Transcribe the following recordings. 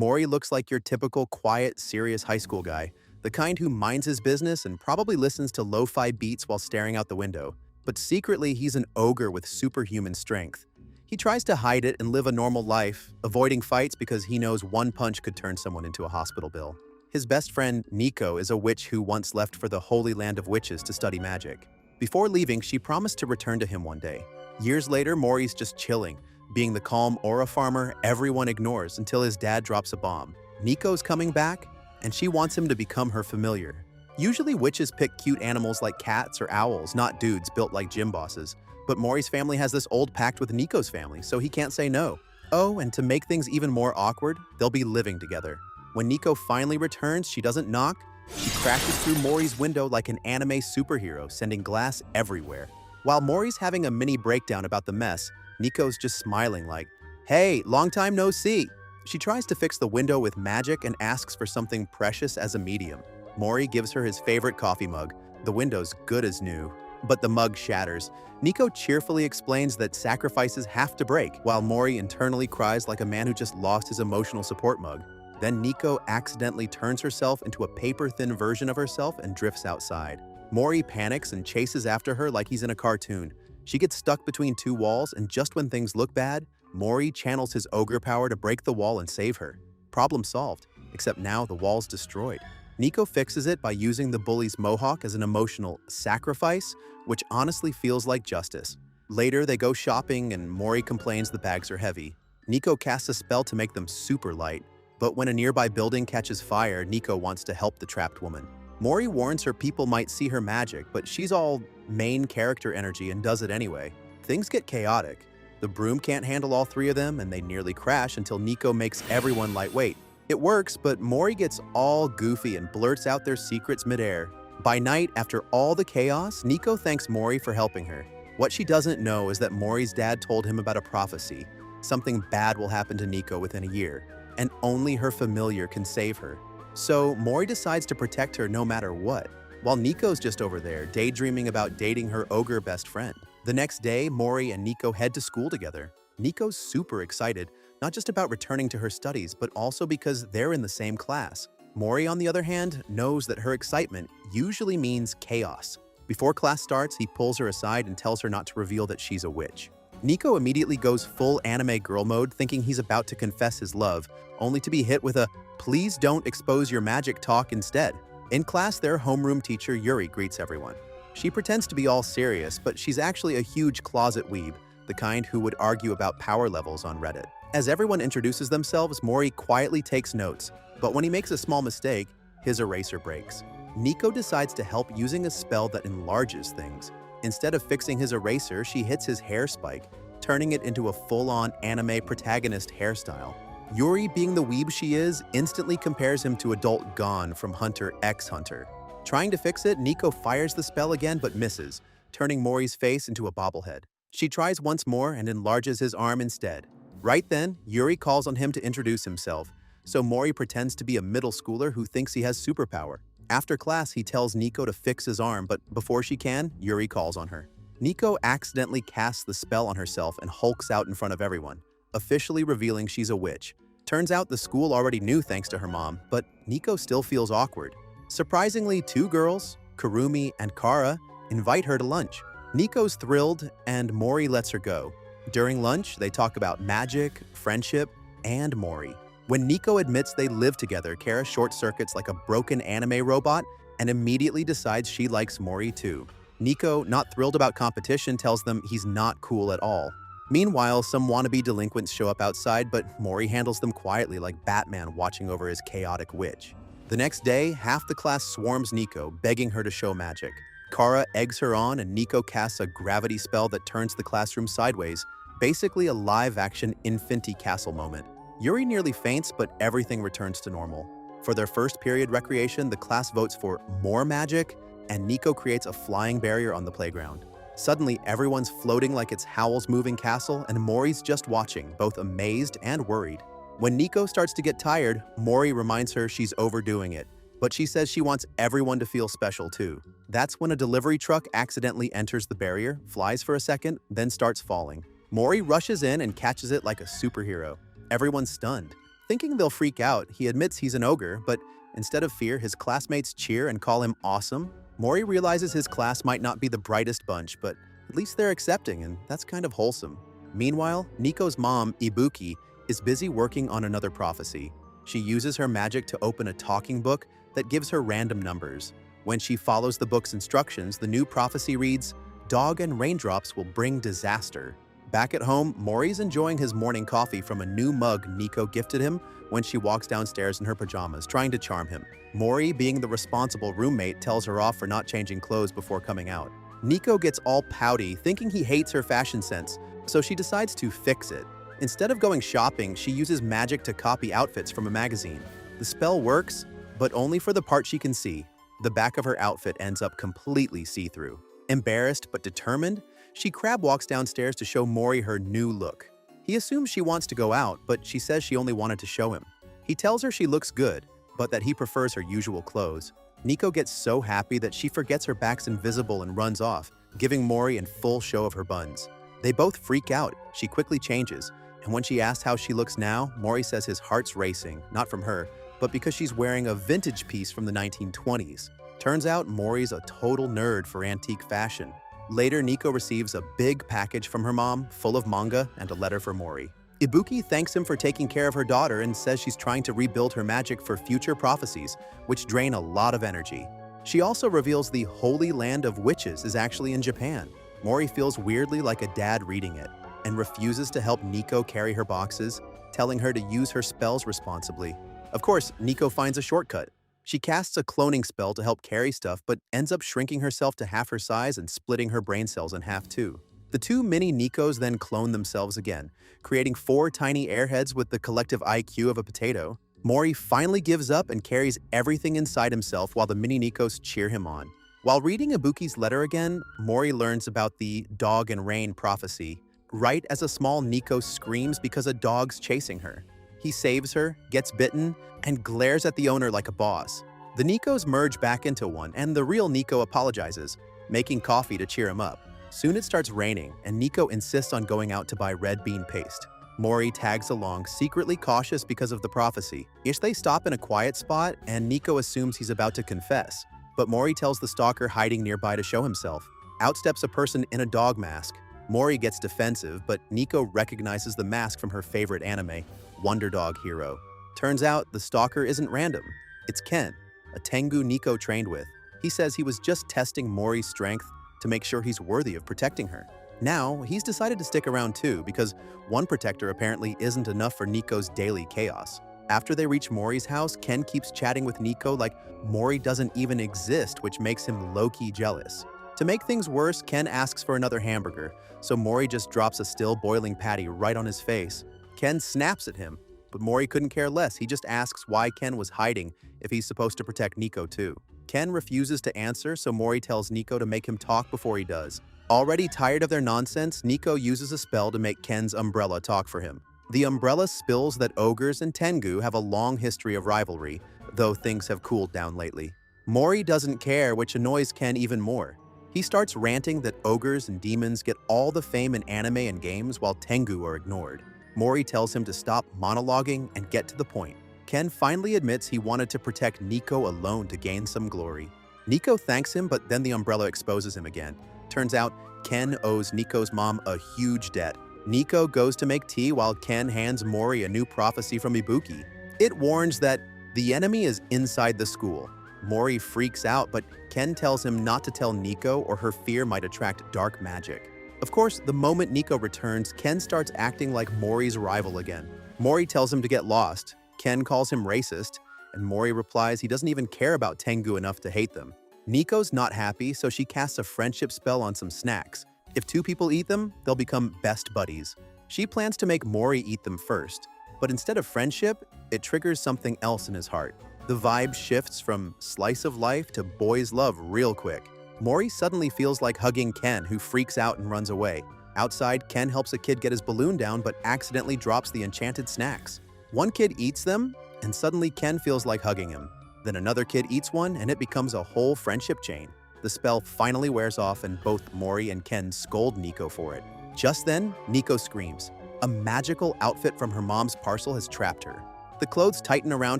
Mori looks like your typical quiet, serious high school guy, the kind who minds his business and probably listens to lo-fi beats while staring out the window. But secretly, he's an ogre with superhuman strength. He tries to hide it and live a normal life, avoiding fights because he knows one punch could turn someone into a hospital bill. His best friend, Nico, is a witch who once left for the Holy Land of Witches to study magic. Before leaving, she promised to return to him one day. Years later, Mori's just chilling, being the calm aura farmer everyone ignores until his dad drops a bomb. Nico's coming back, and she wants him to become her familiar. Usually witches pick cute animals like cats or owls, not dudes built like gym bosses. But Mori's family has this old pact with Nico's family, so he can't say no. Oh, and to make things even more awkward, they'll be living together. When Nico finally returns, she doesn't knock. She crashes through Mori's window like an anime superhero, sending glass everywhere. While Mori's having a mini breakdown about the mess, Nico's just smiling like, "Hey, long time no see." She tries to fix the window with magic and asks for something precious as a medium. Mori gives her his favorite coffee mug. The window's good as new, but the mug shatters. Nico cheerfully explains that sacrifices have to break, while Mori internally cries like a man who just lost his emotional support mug. Then Nico accidentally turns herself into a paper-thin version of herself and drifts outside. Mori panics and chases after her like he's in a cartoon. She gets stuck between two walls, and just when things look bad, Mori channels his ogre power to break the wall and save her. Problem solved, except now the wall's destroyed. Nico fixes it by using the bully's mohawk as an emotional sacrifice, which honestly feels like justice. Later, they go shopping and Mori complains the bags are heavy. Nico casts a spell to make them super light, but when a nearby building catches fire, Nico wants to help the trapped woman. Mori warns her people might see her magic, but she's all main character energy and does it anyway. Things get chaotic. The broom can't handle all three of them, and they nearly crash until Nico makes everyone lightweight. It works, but Mori gets all goofy and blurts out their secrets midair. By night, after all the chaos, Nico thanks Mori for helping her. What she doesn't know is that Mori's dad told him about a prophecy. Something bad will happen to Nico within a year, and only her familiar can save her. So Mori decides to protect her no matter what, while Nico's just over there, daydreaming about dating her ogre best friend. The next day, Mori and Nico head to school together. Nico's super excited, not just about returning to her studies, but also because they're in the same class. Mori, on the other hand, knows that her excitement usually means chaos. Before class starts, he pulls her aside and tells her not to reveal that she's a witch. Nico immediately goes full anime girl mode, thinking he's about to confess his love, only to be hit with a "please don't expose your magic" talk instead. In class, their homeroom teacher Yuri greets everyone. She pretends to be all serious, but she's actually a huge closet weeb, the kind who would argue about power levels on Reddit. As everyone introduces themselves, Mori quietly takes notes, but when he makes a small mistake, his eraser breaks. Nico decides to help using a spell that enlarges things. Instead of fixing his eraser, she hits his hair spike, turning it into a full-on anime protagonist hairstyle. Yuri, being the weeb she is, instantly compares him to adult Gon from Hunter x Hunter. Trying to fix it, Nico fires the spell again but misses, turning Mori's face into a bobblehead. She tries once more and enlarges his arm instead. Right then, Yuri calls on him to introduce himself, so Mori pretends to be a middle schooler who thinks he has superpower. After class, he tells Nico to fix his arm, but before she can, Yuri calls on her. Nico accidentally casts the spell on herself and hulks out in front of everyone, officially revealing she's a witch. Turns out the school already knew thanks to her mom, but Nico still feels awkward. Surprisingly, two girls, Kurumi and Kara, invite her to lunch. Nico's thrilled, and Mori lets her go. During lunch, they talk about magic, friendship, and Mori. When Nico admits they live together, Kara short-circuits like a broken anime robot and immediately decides she likes Mori too. Nico, not thrilled about competition, tells them he's not cool at all. Meanwhile, some wannabe delinquents show up outside, but Mori handles them quietly like Batman watching over his chaotic witch. The next day, half the class swarms Nico, begging her to show magic. Kara eggs her on, and Nico casts a gravity spell that turns the classroom sideways, basically a live-action Infinity Castle moment. Yuri nearly faints, but everything returns to normal. For their first period recreation, the class votes for more magic, and Nico creates a flying barrier on the playground. Suddenly, everyone's floating like it's Howl's Moving Castle, and Mori's just watching, both amazed and worried. When Nico starts to get tired, Mori reminds her she's overdoing it, but she says she wants everyone to feel special too. That's when a delivery truck accidentally enters the barrier, flies for a second, then starts falling. Mori rushes in and catches it like a superhero. Everyone's stunned. Thinking they'll freak out, he admits he's an ogre, but instead of fear, his classmates cheer and call him awesome. Mori realizes his class might not be the brightest bunch, but at least they're accepting, and that's kind of wholesome. Meanwhile, Nico's mom, Ibuki, is busy working on another prophecy. She uses her magic to open a talking book that gives her random numbers. When she follows the book's instructions, the new prophecy reads, "Dog and raindrops will bring disaster." Back at home, Mori's enjoying his morning coffee from a new mug Nico gifted him when she walks downstairs in her pajamas, trying to charm him. Mori, being the responsible roommate, tells her off for not changing clothes before coming out. Nico gets all pouty, thinking he hates her fashion sense, so she decides to fix it. Instead of going shopping, she uses magic to copy outfits from a magazine. The spell works, but only for the part she can see. The back of her outfit ends up completely see-through. Embarrassed but determined, she crab walks downstairs to show Mori her new look. He assumes she wants to go out, but she says she only wanted to show him. He tells her she looks good, but that he prefers her usual clothes. Nico gets so happy that she forgets her back's invisible and runs off, giving Mori a full show of her buns. They both freak out. She quickly changes, and when she asks how she looks now, Mori says his heart's racing, not from her, but because she's wearing a vintage piece from the 1920s. Turns out Mori's a total nerd for antique fashion. Later, Nico receives a big package from her mom, full of manga and a letter for Mori. Ibuki thanks him for taking care of her daughter and says she's trying to rebuild her magic for future prophecies, which drain a lot of energy. She also reveals the Holy Land of Witches is actually in Japan. Mori feels weirdly like a dad reading it, and refuses to help Nico carry her boxes, telling her to use her spells responsibly. Of course, Nico finds a shortcut. She casts a cloning spell to help carry stuff, but ends up shrinking herself to half her size and splitting her brain cells in half too. The two mini Nikos then clone themselves again, creating 4 tiny airheads with the collective IQ of a potato. Mori finally gives up and carries everything inside himself while the mini Nikos cheer him on. While reading Ibuki's letter again, Mori learns about the dog and rain prophecy, right as a small Nico screams because a dog's chasing her. He saves her, gets bitten, and glares at the owner like a boss. The Nikos merge back into one, and the real Nico apologizes, making coffee to cheer him up. Soon it starts raining, and Nico insists on going out to buy red bean paste. Mori tags along, secretly cautious because of the prophecy. They stop in a quiet spot, and Nico assumes he's about to confess. But Mori tells the stalker hiding nearby to show himself. Out steps a person in a dog mask. Mori gets defensive, but Nico recognizes the mask from her favorite anime, Wonder Dog Hero. Turns out the stalker isn't random. It's Ken, a Tengu Nico trained with. He says he was just testing Mori's strength to make sure he's worthy of protecting her. Now, he's decided to stick around too, because one protector apparently isn't enough for Nico's daily chaos. After they reach Mori's house, Ken keeps chatting with Nico like Mori doesn't even exist, which makes him low-key jealous. To make things worse, Ken asks for another hamburger, so Mori just drops a still boiling patty right on his face. Ken snaps at him, but Mori couldn't care less. He just asks why Ken was hiding if he's supposed to protect Nico too. Ken refuses to answer, so Mori tells Nico to make him talk before he does. Already tired of their nonsense, Nico uses a spell to make Ken's umbrella talk for him. The umbrella spills that ogres and Tengu have a long history of rivalry, though things have cooled down lately. Mori doesn't care, which annoys Ken even more. He starts ranting that ogres and demons get all the fame in anime and games while Tengu are ignored. Mori tells him to stop monologuing and get to the point. Ken finally admits he wanted to protect Nico alone to gain some glory. Nico thanks him, but then the umbrella exposes him again. Turns out, Ken owes Nico's mom a huge debt. Nico goes to make tea while Ken hands Mori a new prophecy from Ibuki. It warns that the enemy is inside the school. Mori freaks out, but Ken tells him not to tell Nico or her fear might attract dark magic. Of course, the moment Nico returns, Ken starts acting like Mori's rival again. Mori tells him to get lost. Ken calls him racist, and Mori replies he doesn't even care about Tengu enough to hate them. Nico's not happy, so she casts a friendship spell on some snacks. If 2 people eat them, they'll become best buddies. She plans to make Mori eat them first, but instead of friendship, it triggers something else in his heart. The vibe shifts from slice of life to boys love real quick. Mori suddenly feels like hugging Ken, who freaks out and runs away. Outside, Ken helps a kid get his balloon down but accidentally drops the enchanted snacks. One kid eats them, and suddenly Ken feels like hugging him. Then another kid eats one, and it becomes a whole friendship chain. The spell finally wears off, and both Mori and Ken scold Nico for it. Just then, Nico screams. A magical outfit from her mom's parcel has trapped her. The clothes tighten around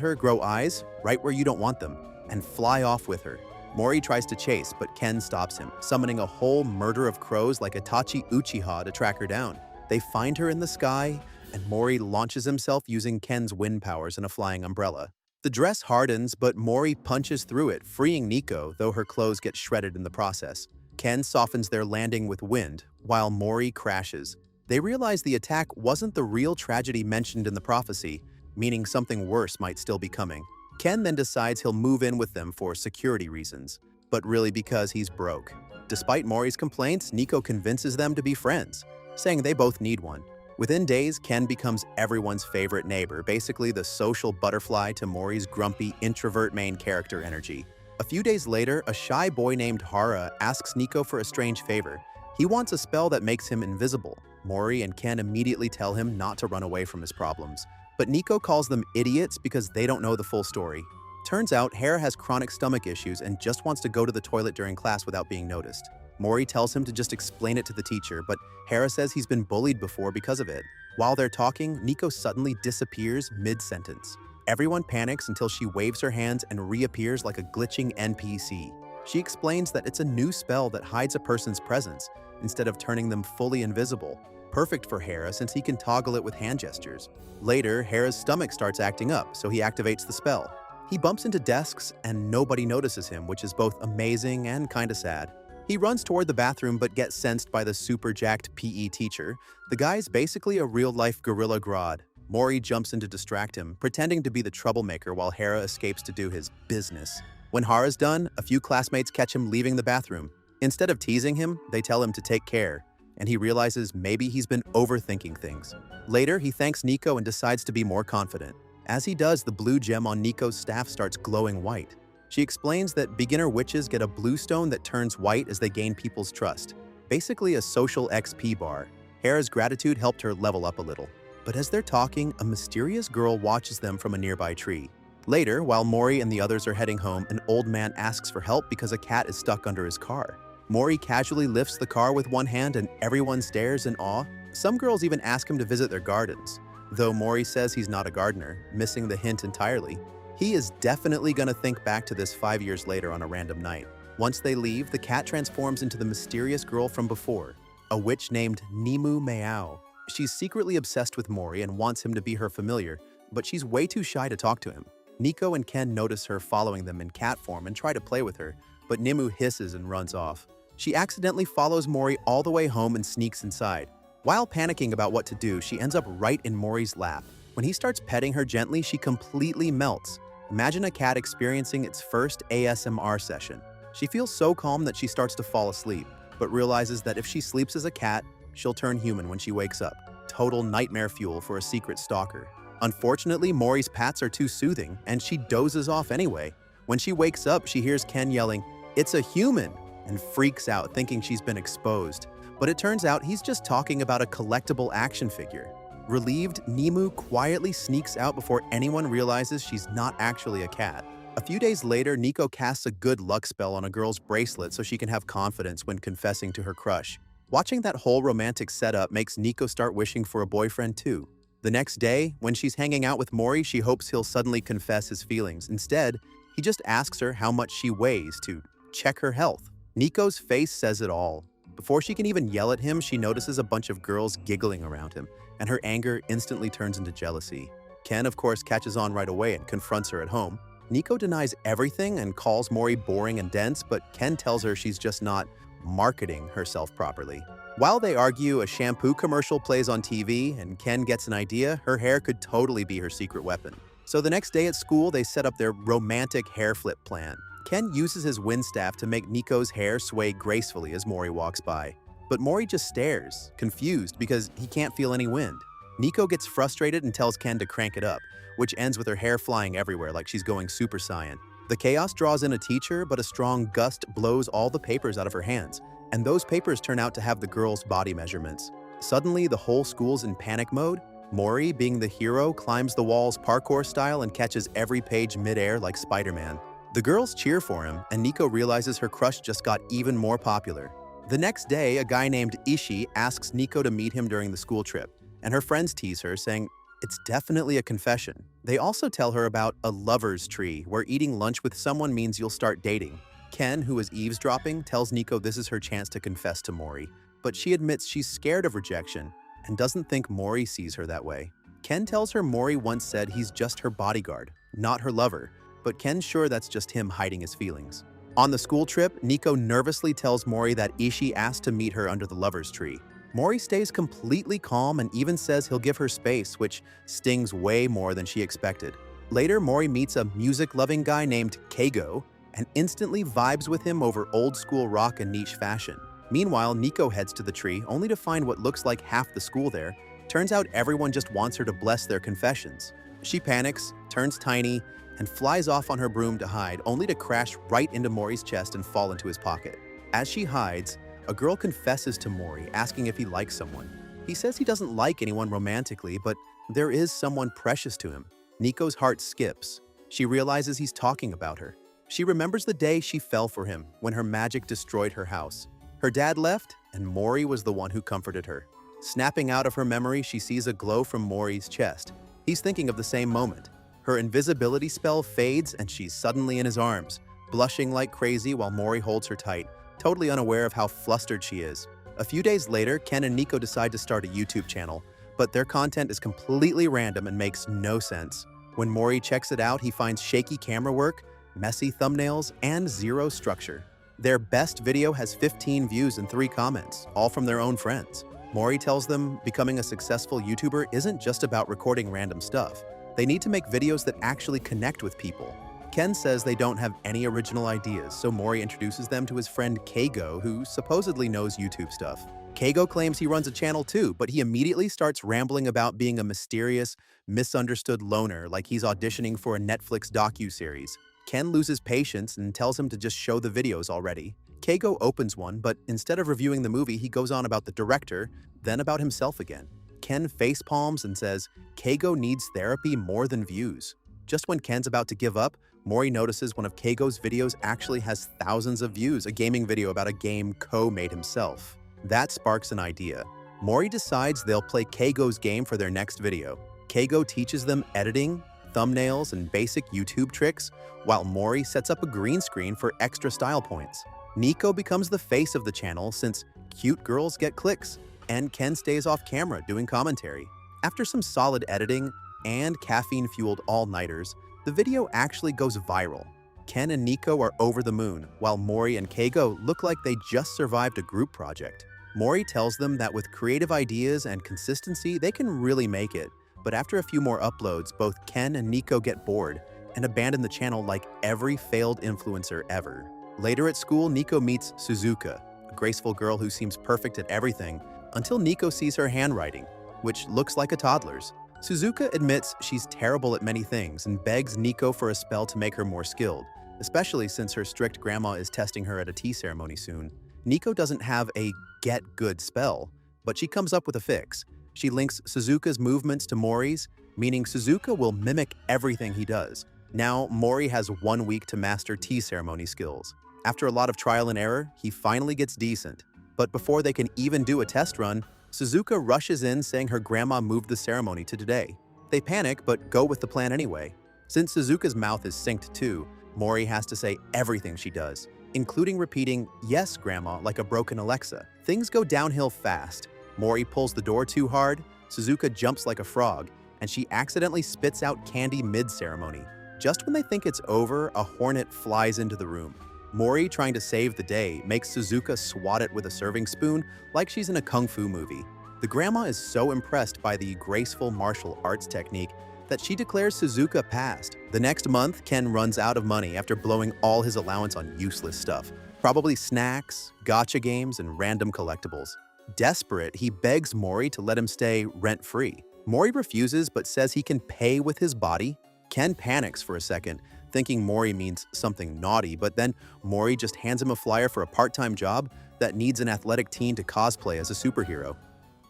her, grow eyes, right where you don't want them, and fly off with her. Mori tries to chase, but Ken stops him, summoning a whole murder of crows like Itachi Uchiha to track her down. They find her in the sky, and Mori launches himself using Ken's wind powers and a flying umbrella. The dress hardens, but Mori punches through it, freeing Nico, though her clothes get shredded in the process. Ken softens their landing with wind, while Mori crashes. They realize the attack wasn't the real tragedy mentioned in the prophecy, meaning something worse might still be coming. Ken then decides he'll move in with them for security reasons, but really because he's broke. Despite Mori's complaints, Nico convinces them to be friends, saying they both need one. Within days, Ken becomes everyone's favorite neighbor, basically the social butterfly to Mori's grumpy, introvert main character energy. A few days later, a shy boy named Hara asks Nico for a strange favor. He wants a spell that makes him invisible. Mori and Ken immediately tell him not to run away from his problems. But Nico calls them idiots because they don't know the full story. Turns out, Hara has chronic stomach issues and just wants to go to the toilet during class without being noticed. Mori tells him to just explain it to the teacher, but Hara says he's been bullied before because of it. While they're talking, Nico suddenly disappears mid-sentence. Everyone panics until she waves her hands and reappears like a glitching NPC. She explains that it's a new spell that hides a person's presence, instead of turning them fully invisible. Perfect for Hara since he can toggle it with hand gestures. Later, Hera's stomach starts acting up, so he activates the spell. He bumps into desks and nobody notices him, which is both amazing and kinda sad. He runs toward the bathroom but gets sensed by the super jacked PE teacher. The guy's basically a real-life Gorilla Grodd. Mori jumps in to distract him, pretending to be the troublemaker while Hara escapes to do his business. When Hara's done, a few classmates catch him leaving the bathroom. Instead of teasing him, they tell him to take care, and he realizes maybe he's been overthinking things. Later, he thanks Nico and decides to be more confident. As he does, the blue gem on Nico's staff starts glowing white. She explains that beginner witches get a blue stone that turns white as they gain people's trust. Basically a social XP bar. Hera's gratitude helped her level up a little. But as they're talking, a mysterious girl watches them from a nearby tree. Later, while Mori and the others are heading home, an old man asks for help because a cat is stuck under his car. Mori casually lifts the car with one hand and everyone stares in awe. Some girls even ask him to visit their gardens, though Mori says he's not a gardener, missing the hint entirely. He is definitely gonna think back to this 5 years later on a random night. Once they leave, the cat transforms into the mysterious girl from before, a witch named Nimu Meow. She's secretly obsessed with Mori and wants him to be her familiar, but she's way too shy to talk to him. Nico and Ken notice her following them in cat form and try to play with her, but Nimu hisses and runs off. She accidentally follows Mori all the way home and sneaks inside. While panicking about what to do, she ends up right in Mori's lap. When he starts petting her gently, she completely melts. Imagine a cat experiencing its first ASMR session. She feels so calm that she starts to fall asleep, but realizes that if she sleeps as a cat, she'll turn human when she wakes up. Total nightmare fuel for a secret stalker. Unfortunately, Mori's pats are too soothing, and she dozes off anyway. When she wakes up, she hears Ken yelling, "It's a human!" and freaks out, thinking she's been exposed. But it turns out he's just talking about a collectible action figure. Relieved, Nimu quietly sneaks out before anyone realizes she's not actually a cat. A few days later, Nico casts a good luck spell on a girl's bracelet so she can have confidence when confessing to her crush. Watching that whole romantic setup makes Nico start wishing for a boyfriend too. The next day, when she's hanging out with Mori, she hopes he'll suddenly confess his feelings. Instead, he just asks her how much she weighs to check her health. Nico's face says it all. Before she can even yell at him, she notices a bunch of girls giggling around him, and her anger instantly turns into jealousy. Ken, of course, catches on right away and confronts her at home. Nico denies everything and calls Mori boring and dense, but Ken tells her she's just not marketing herself properly. While they argue, a shampoo commercial plays on TV, and Ken gets an idea. Her hair could totally be her secret weapon. So the next day at school, they set up their romantic hair flip plan. Ken uses his wind staff to make Nico's hair sway gracefully as Mori walks by. But Mori just stares, confused because he can't feel any wind. Nico gets frustrated and tells Ken to crank it up, which ends with her hair flying everywhere like she's going Super Saiyan. The chaos draws in a teacher, but a strong gust blows all the papers out of her hands, and those papers turn out to have the girl's body measurements. Suddenly, the whole school's in panic mode. Mori, being the hero, climbs the walls parkour style and catches every page mid-air like Spider-Man. The girls cheer for him, and Nico realizes her crush just got even more popular. The next day, a guy named Ishii asks Nico to meet him during the school trip, and her friends tease her, saying, It's definitely a confession. They also tell her about a lover's tree, where eating lunch with someone means you'll start dating. Ken, who is eavesdropping, tells Nico this is her chance to confess to Mori, but she admits she's scared of rejection and doesn't think Mori sees her that way. Ken tells her Mori once said he's just her bodyguard, not her lover, but Ken's sure that's just him hiding his feelings. On the school trip, Nico nervously tells Mori that Ishii asked to meet her under the lover's tree. Mori stays completely calm and even says he'll give her space, which stings way more than she expected. Later, Mori meets a music-loving guy named Keigo and instantly vibes with him over old-school rock and niche fashion. Meanwhile, Nico heads to the tree only to find what looks like half the school there. Turns out everyone just wants her to bless their confessions. She panics, turns tiny, and flies off on her broom to hide, only to crash right into Mori's chest and fall into his pocket. As she hides, a girl confesses to Mori, asking if he likes someone. He says he doesn't like anyone romantically, but there is someone precious to him. Nico's heart skips. She realizes he's talking about her. She remembers the day she fell for him, when her magic destroyed her house. Her dad left, and Mori was the one who comforted her. Snapping out of her memory, she sees a glow from Mori's chest. He's thinking of the same moment. Her invisibility spell fades, and she's suddenly in his arms, blushing like crazy while Mori holds her tight, totally unaware of how flustered she is. A few days later, Ken and Nico decide to start a YouTube channel, but their content is completely random and makes no sense. When Mori checks it out, he finds shaky camera work, messy thumbnails, and zero structure. Their best video has 15 views and 3 comments, all from their own friends. Mori tells them becoming a successful YouTuber isn't just about recording random stuff. They need to make videos that actually connect with people. Ken says they don't have any original ideas, so Mori introduces them to his friend Keigo, who supposedly knows YouTube stuff. Keigo claims he runs a channel too, but he immediately starts rambling about being a mysterious, misunderstood loner like he's auditioning for a Netflix docu-series. Ken loses patience and tells him to just show the videos already. Keigo opens one, but instead of reviewing the movie, he goes on about the director, then about himself again. Ken facepalms and says Keigo needs therapy more than views. Just when Ken's about to give up, Mori notices one of Keigo's videos actually has thousands of views, a gaming video about a game Ko made himself. That sparks an idea. Mori decides they'll play Keigo's game for their next video. Keigo teaches them editing, thumbnails, and basic YouTube tricks, while Mori sets up a green screen for extra style points. Nico becomes the face of the channel since cute girls get clicks, and Ken stays off camera doing commentary. After some solid editing and caffeine-fueled all-nighters, the video actually goes viral. Ken and Nico are over the moon, while Mori and Keigo look like they just survived a group project. Mori tells them that with creative ideas and consistency, they can really make it. But after a few more uploads, both Ken and Nico get bored and abandon the channel like every failed influencer ever. Later at school, Nico meets Suzuka, a graceful girl who seems perfect at everything, until Nico sees her handwriting, which looks like a toddler's. Suzuka admits she's terrible at many things and begs Nico for a spell to make her more skilled, especially since her strict grandma is testing her at a tea ceremony soon. Nico doesn't have a get-good spell, but she comes up with a fix. She links Suzuka's movements to Mori's, meaning Suzuka will mimic everything he does. Now, Mori has 1 week to master tea ceremony skills. After a lot of trial and error, he finally gets decent. But before they can even do a test run, Suzuka rushes in saying her grandma moved the ceremony to today. They panic, but go with the plan anyway. Since Suzuka's mouth is synced too, Mori has to say everything she does, including repeating, "Yes, Grandma," like a broken Alexa. Things go downhill fast. Mori pulls the door too hard, Suzuka jumps like a frog, and she accidentally spits out candy mid-ceremony. Just when they think it's over, a hornet flies into the room. Mori, trying to save the day, makes Suzuka swat it with a serving spoon like she's in a kung fu movie. The grandma is so impressed by the graceful martial arts technique that she declares Suzuka passed. The next month, Ken runs out of money after blowing all his allowance on useless stuff, probably snacks, gacha games, and random collectibles. Desperate, he begs Mori to let him stay rent-free. Mori refuses but says he can pay with his body. Ken panics for a second, thinking Mori means something naughty, but then Mori just hands him a flyer for a part-time job that needs an athletic teen to cosplay as a superhero.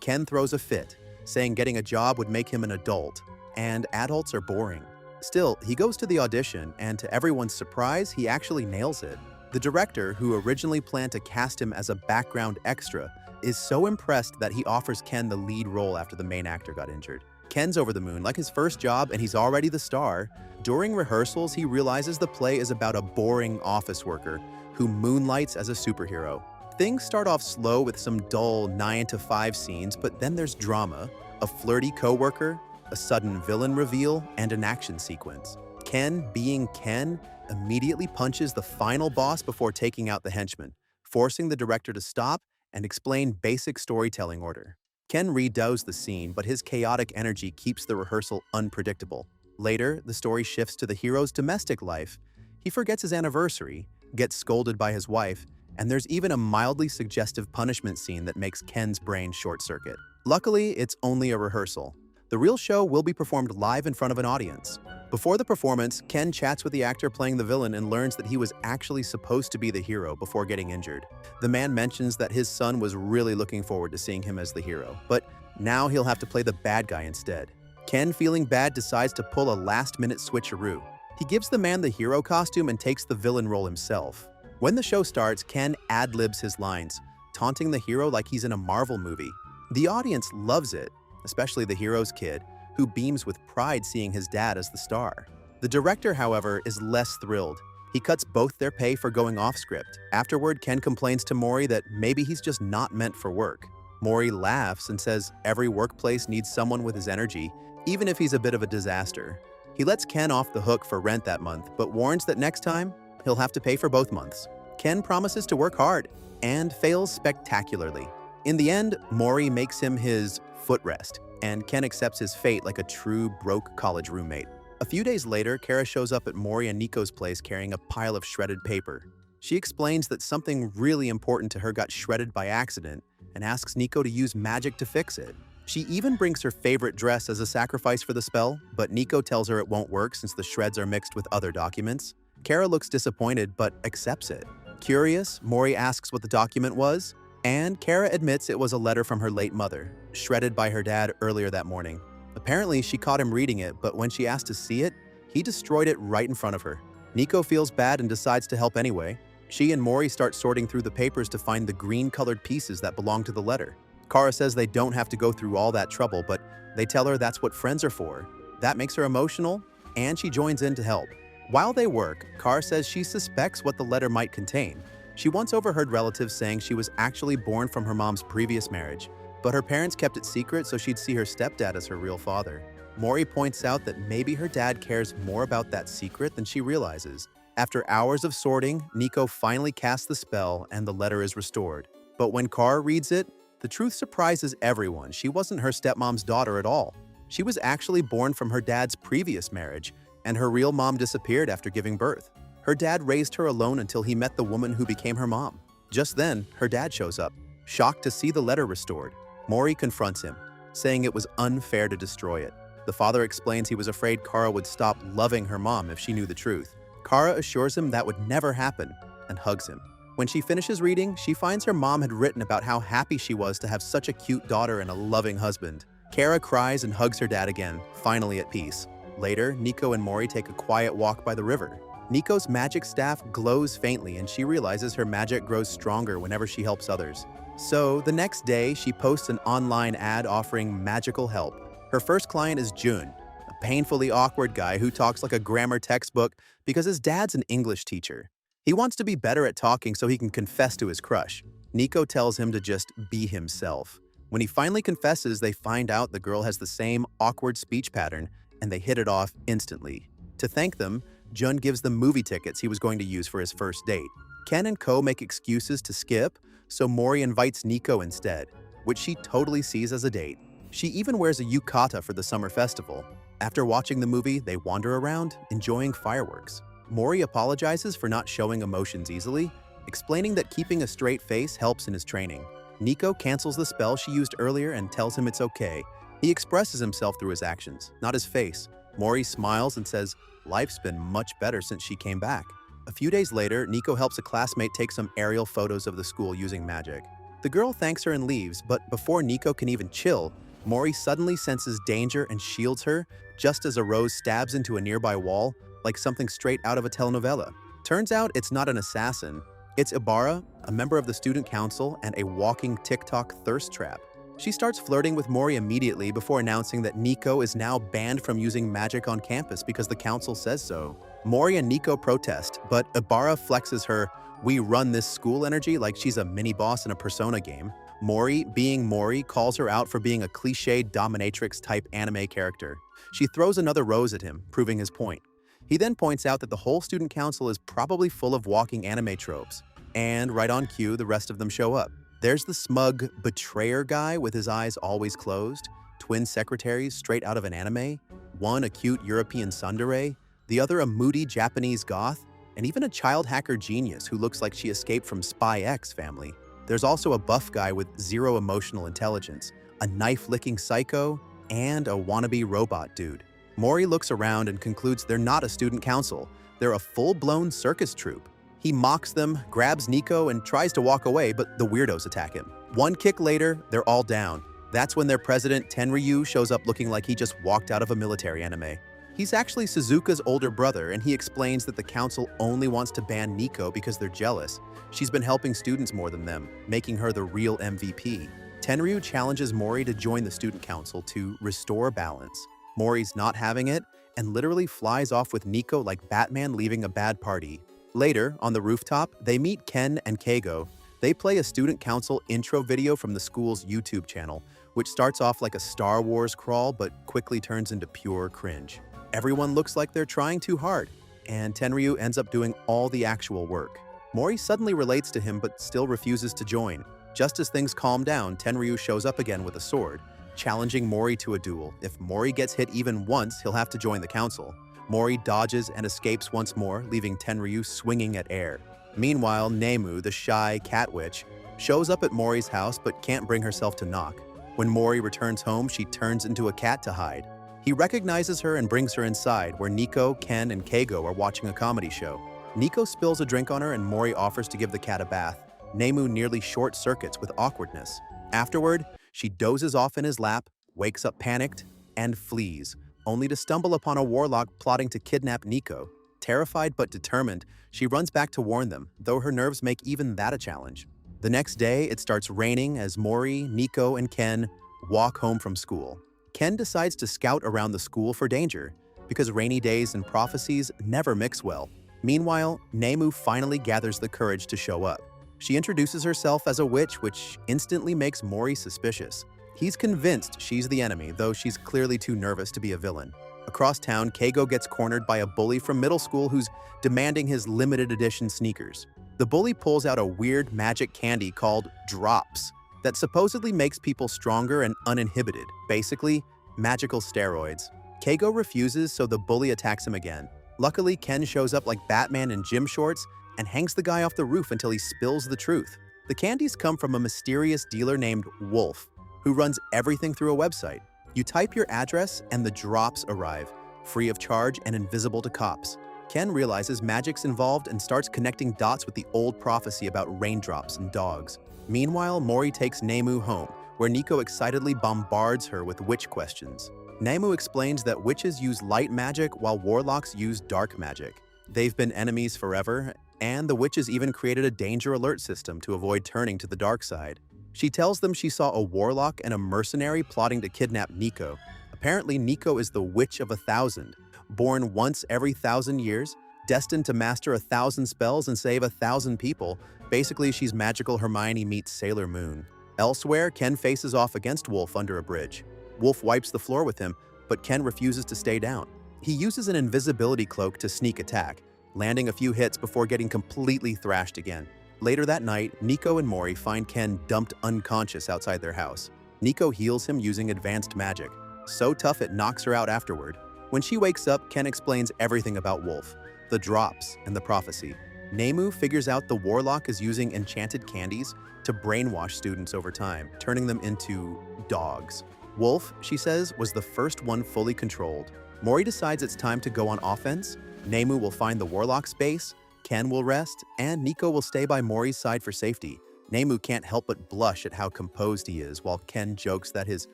Ken throws a fit, saying getting a job would make him an adult, and adults are boring. Still, he goes to the audition, and to everyone's surprise, he actually nails it. The director, who originally planned to cast him as a background extra, is so impressed that he offers Ken the lead role after the main actor got injured. Ken's over the moon, like his first job, and he's already the star. During rehearsals, he realizes the play is about a boring office worker who moonlights as a superhero. Things start off slow with some dull 9 to 5 scenes, but then there's drama, a flirty coworker, a sudden villain reveal, and an action sequence. Ken, being Ken, immediately punches the final boss before taking out the henchman, forcing the director to stop and explain basic storytelling order. Ken redoes the scene, but his chaotic energy keeps the rehearsal unpredictable. Later, the story shifts to the hero's domestic life. He forgets his anniversary, gets scolded by his wife, and there's even a mildly suggestive punishment scene that makes Ken's brain short-circuit. Luckily, it's only a rehearsal. The real show will be performed live in front of an audience. Before the performance, Ken chats with the actor playing the villain and learns that he was actually supposed to be the hero before getting injured. The man mentions that his son was really looking forward to seeing him as the hero, but now he'll have to play the bad guy instead. Ken, feeling bad, decides to pull a last-minute switcheroo. He gives the man the hero costume and takes the villain role himself. When the show starts, Ken ad-libs his lines, taunting the hero like he's in a Marvel movie. The audience loves it, especially the hero's kid, who beams with pride seeing his dad as the star. The director, however, is less thrilled. He cuts both their pay for going off script. Afterward, Ken complains to Mori that maybe he's just not meant for work. Mori laughs and says every workplace needs someone with his energy, even if he's a bit of a disaster. He lets Ken off the hook for rent that month, but warns that next time, he'll have to pay for both months. Ken promises to work hard, and fails spectacularly. In the end, Mori makes him his footrest, and Ken accepts his fate like a true broke college roommate. A few days later, Kara shows up at Mori and Nico's place carrying a pile of shredded paper. She explains that something really important to her got shredded by accident and asks Nico to use magic to fix it. She even brings her favorite dress as a sacrifice for the spell, but Nico tells her it won't work since the shreds are mixed with other documents. Kara looks disappointed but accepts it. Curious, Mori asks what the document was, and Kara admits it was a letter from her late mother, shredded by her dad earlier that morning. Apparently, she caught him reading it, but when she asked to see it, he destroyed it right in front of her. Nico feels bad and decides to help anyway. She and Mori start sorting through the papers to find the green-colored pieces that belong to the letter. Kara says they don't have to go through all that trouble, but they tell her that's what friends are for. That makes her emotional, and she joins in to help. While they work, Kara says she suspects what the letter might contain. She once overheard relatives saying she was actually born from her mom's previous marriage, but her parents kept it secret so she'd see her stepdad as her real father. Mori points out that maybe her dad cares more about that secret than she realizes. After hours of sorting, Nico finally casts the spell and the letter is restored. But when Kara reads it, the truth surprises everyone. She wasn't her stepmom's daughter at all. She was actually born from her dad's previous marriage, and her real mom disappeared after giving birth. Her dad raised her alone until he met the woman who became her mom. Just then, her dad shows up, shocked to see the letter restored. Mori confronts him, saying it was unfair to destroy it. The father explains he was afraid Kara would stop loving her mom if she knew the truth. Kara assures him that would never happen and hugs him. When she finishes reading, she finds her mom had written about how happy she was to have such a cute daughter and a loving husband. Kara cries and hugs her dad again, finally at peace. Later, Nico and Mori take a quiet walk by the river. Nico's magic staff glows faintly and she realizes her magic grows stronger whenever she helps others. So, the next day, she posts an online ad offering magical help. Her first client is Jun, a painfully awkward guy who talks like a grammar textbook because his dad's an English teacher. He wants to be better at talking so he can confess to his crush. Nico tells him to just be himself. When he finally confesses, they find out the girl has the same awkward speech pattern and they hit it off instantly. To thank them, Jun gives them movie tickets he was going to use for his first date. Ken and Ko make excuses to skip, so Mori invites Nico instead, which she totally sees as a date. She even wears a yukata for the summer festival. After watching the movie, they wander around, enjoying fireworks. Mori apologizes for not showing emotions easily, explaining that keeping a straight face helps in his training. Nico cancels the spell she used earlier and tells him it's okay. He expresses himself through his actions, not his face. Mori smiles and says, "Life's been much better since she came back." A few days later, Nico helps a classmate take some aerial photos of the school using magic. The girl thanks her and leaves, but before Nico can even chill, Mori suddenly senses danger and shields her just as a rose stabs into a nearby wall, like something straight out of a telenovela. Turns out it's not an assassin. It's Ibarra, a member of the student council and a walking TikTok thirst trap. She starts flirting with Mori immediately before announcing that Nico is now banned from using magic on campus because the council says so. Mori and Nico protest, but Ibarra flexes her "we run this school" energy like she's a mini-boss in a Persona game. Mori, being Mori, calls her out for being a cliched dominatrix-type anime character. She throws another rose at him, proving his point. He then points out that the whole student council is probably full of walking anime tropes. And right on cue, the rest of them show up. There's the smug betrayer guy with his eyes always closed, twin secretaries straight out of an anime, one a cute European tsundere, the other a moody Japanese goth, and even a child hacker genius who looks like she escaped from Spy X family. There's also a buff guy with zero emotional intelligence, a knife-licking psycho, and a wannabe robot dude. Mori looks around and concludes they're not a student council, they're a full-blown circus troupe. He mocks them, grabs Nico, and tries to walk away, but the weirdos attack him. One kick later, they're all down. That's when their president, Tenryu, shows up looking like he just walked out of a military anime. He's actually Suzuka's older brother, and he explains that the council only wants to ban Nico because they're jealous. She's been helping students more than them, making her the real MVP. Tenryu challenges Mori to join the student council to restore balance. Mori's not having it, and literally flies off with Nico like Batman leaving a bad party. Later, on the rooftop, they meet Ken and Keigo. They play a student council intro video from the school's YouTube channel, which starts off like a Star Wars crawl but quickly turns into pure cringe. Everyone looks like they're trying too hard, and Tenryu ends up doing all the actual work. Mori suddenly relates to him but still refuses to join. Just as things calm down, Tenryu shows up again with a sword, challenging Mori to a duel. If Mori gets hit even once, he'll have to join the council. Mori dodges and escapes once more, leaving Tenryu swinging at air. Meanwhile, Nemu, the shy cat witch, shows up at Mori's house but can't bring herself to knock. When Mori returns home, she turns into a cat to hide. He recognizes her and brings her inside, where Nico, Ken, and Keigo are watching a comedy show. Nico spills a drink on her and Mori offers to give the cat a bath. Nemu nearly short-circuits with awkwardness. Afterward, she dozes off in his lap, wakes up panicked, and flees, only to stumble upon a warlock plotting to kidnap Nico. Terrified but determined, she runs back to warn them, though her nerves make even that a challenge. The next day, it starts raining as Mori, Nico, and Ken walk home from school. Ken decides to scout around the school for danger, because rainy days and prophecies never mix well. Meanwhile, Nemu finally gathers the courage to show up. She introduces herself as a witch, which instantly makes Mori suspicious. He's convinced she's the enemy, though she's clearly too nervous to be a villain. Across town, Keigo gets cornered by a bully from middle school who's demanding his limited edition sneakers. The bully pulls out a weird magic candy called drops that supposedly makes people stronger and uninhibited, basically magical steroids. Keigo refuses, so the bully attacks him again. Luckily, Ken shows up like Batman in gym shorts and hangs the guy off the roof until he spills the truth. The candies come from a mysterious dealer named Wolf, who runs everything through a website. You type your address and the drops arrive, free of charge and invisible to cops. Ken realizes magic's involved and starts connecting dots with the old prophecy about raindrops and dogs. Meanwhile, Mori takes Nemu home, where Nico excitedly bombards her with witch questions. Nemu explains that witches use light magic while warlocks use dark magic. They've been enemies forever, and the witches even created a danger alert system to avoid turning to the dark side. She tells them she saw a warlock and a mercenary plotting to kidnap Nico. Apparently, Nico is the Witch of 1,000, born once every 1,000 years, destined to master 1,000 spells and save 1,000 people. Basically, she's magical Hermione meets Sailor Moon. Elsewhere, Ken faces off against Wolf under a bridge. Wolf wipes the floor with him, but Ken refuses to stay down. He uses an invisibility cloak to sneak attack, landing a few hits before getting completely thrashed again. Later that night, Nico and Mori find Ken dumped unconscious outside their house. Nico heals him using advanced magic, so tough it knocks her out afterward. When she wakes up, Ken explains everything about Wolf, the drops, and the prophecy. Nemu figures out the warlock is using enchanted candies to brainwash students over time, turning them into dogs. Wolf, she says, was the first one fully controlled. Mori decides it's time to go on offense. Nemu will find the warlock's base, Ken will rest, and Nico will stay by Mori's side for safety. Nemu can't help but blush at how composed he is, while Ken jokes that his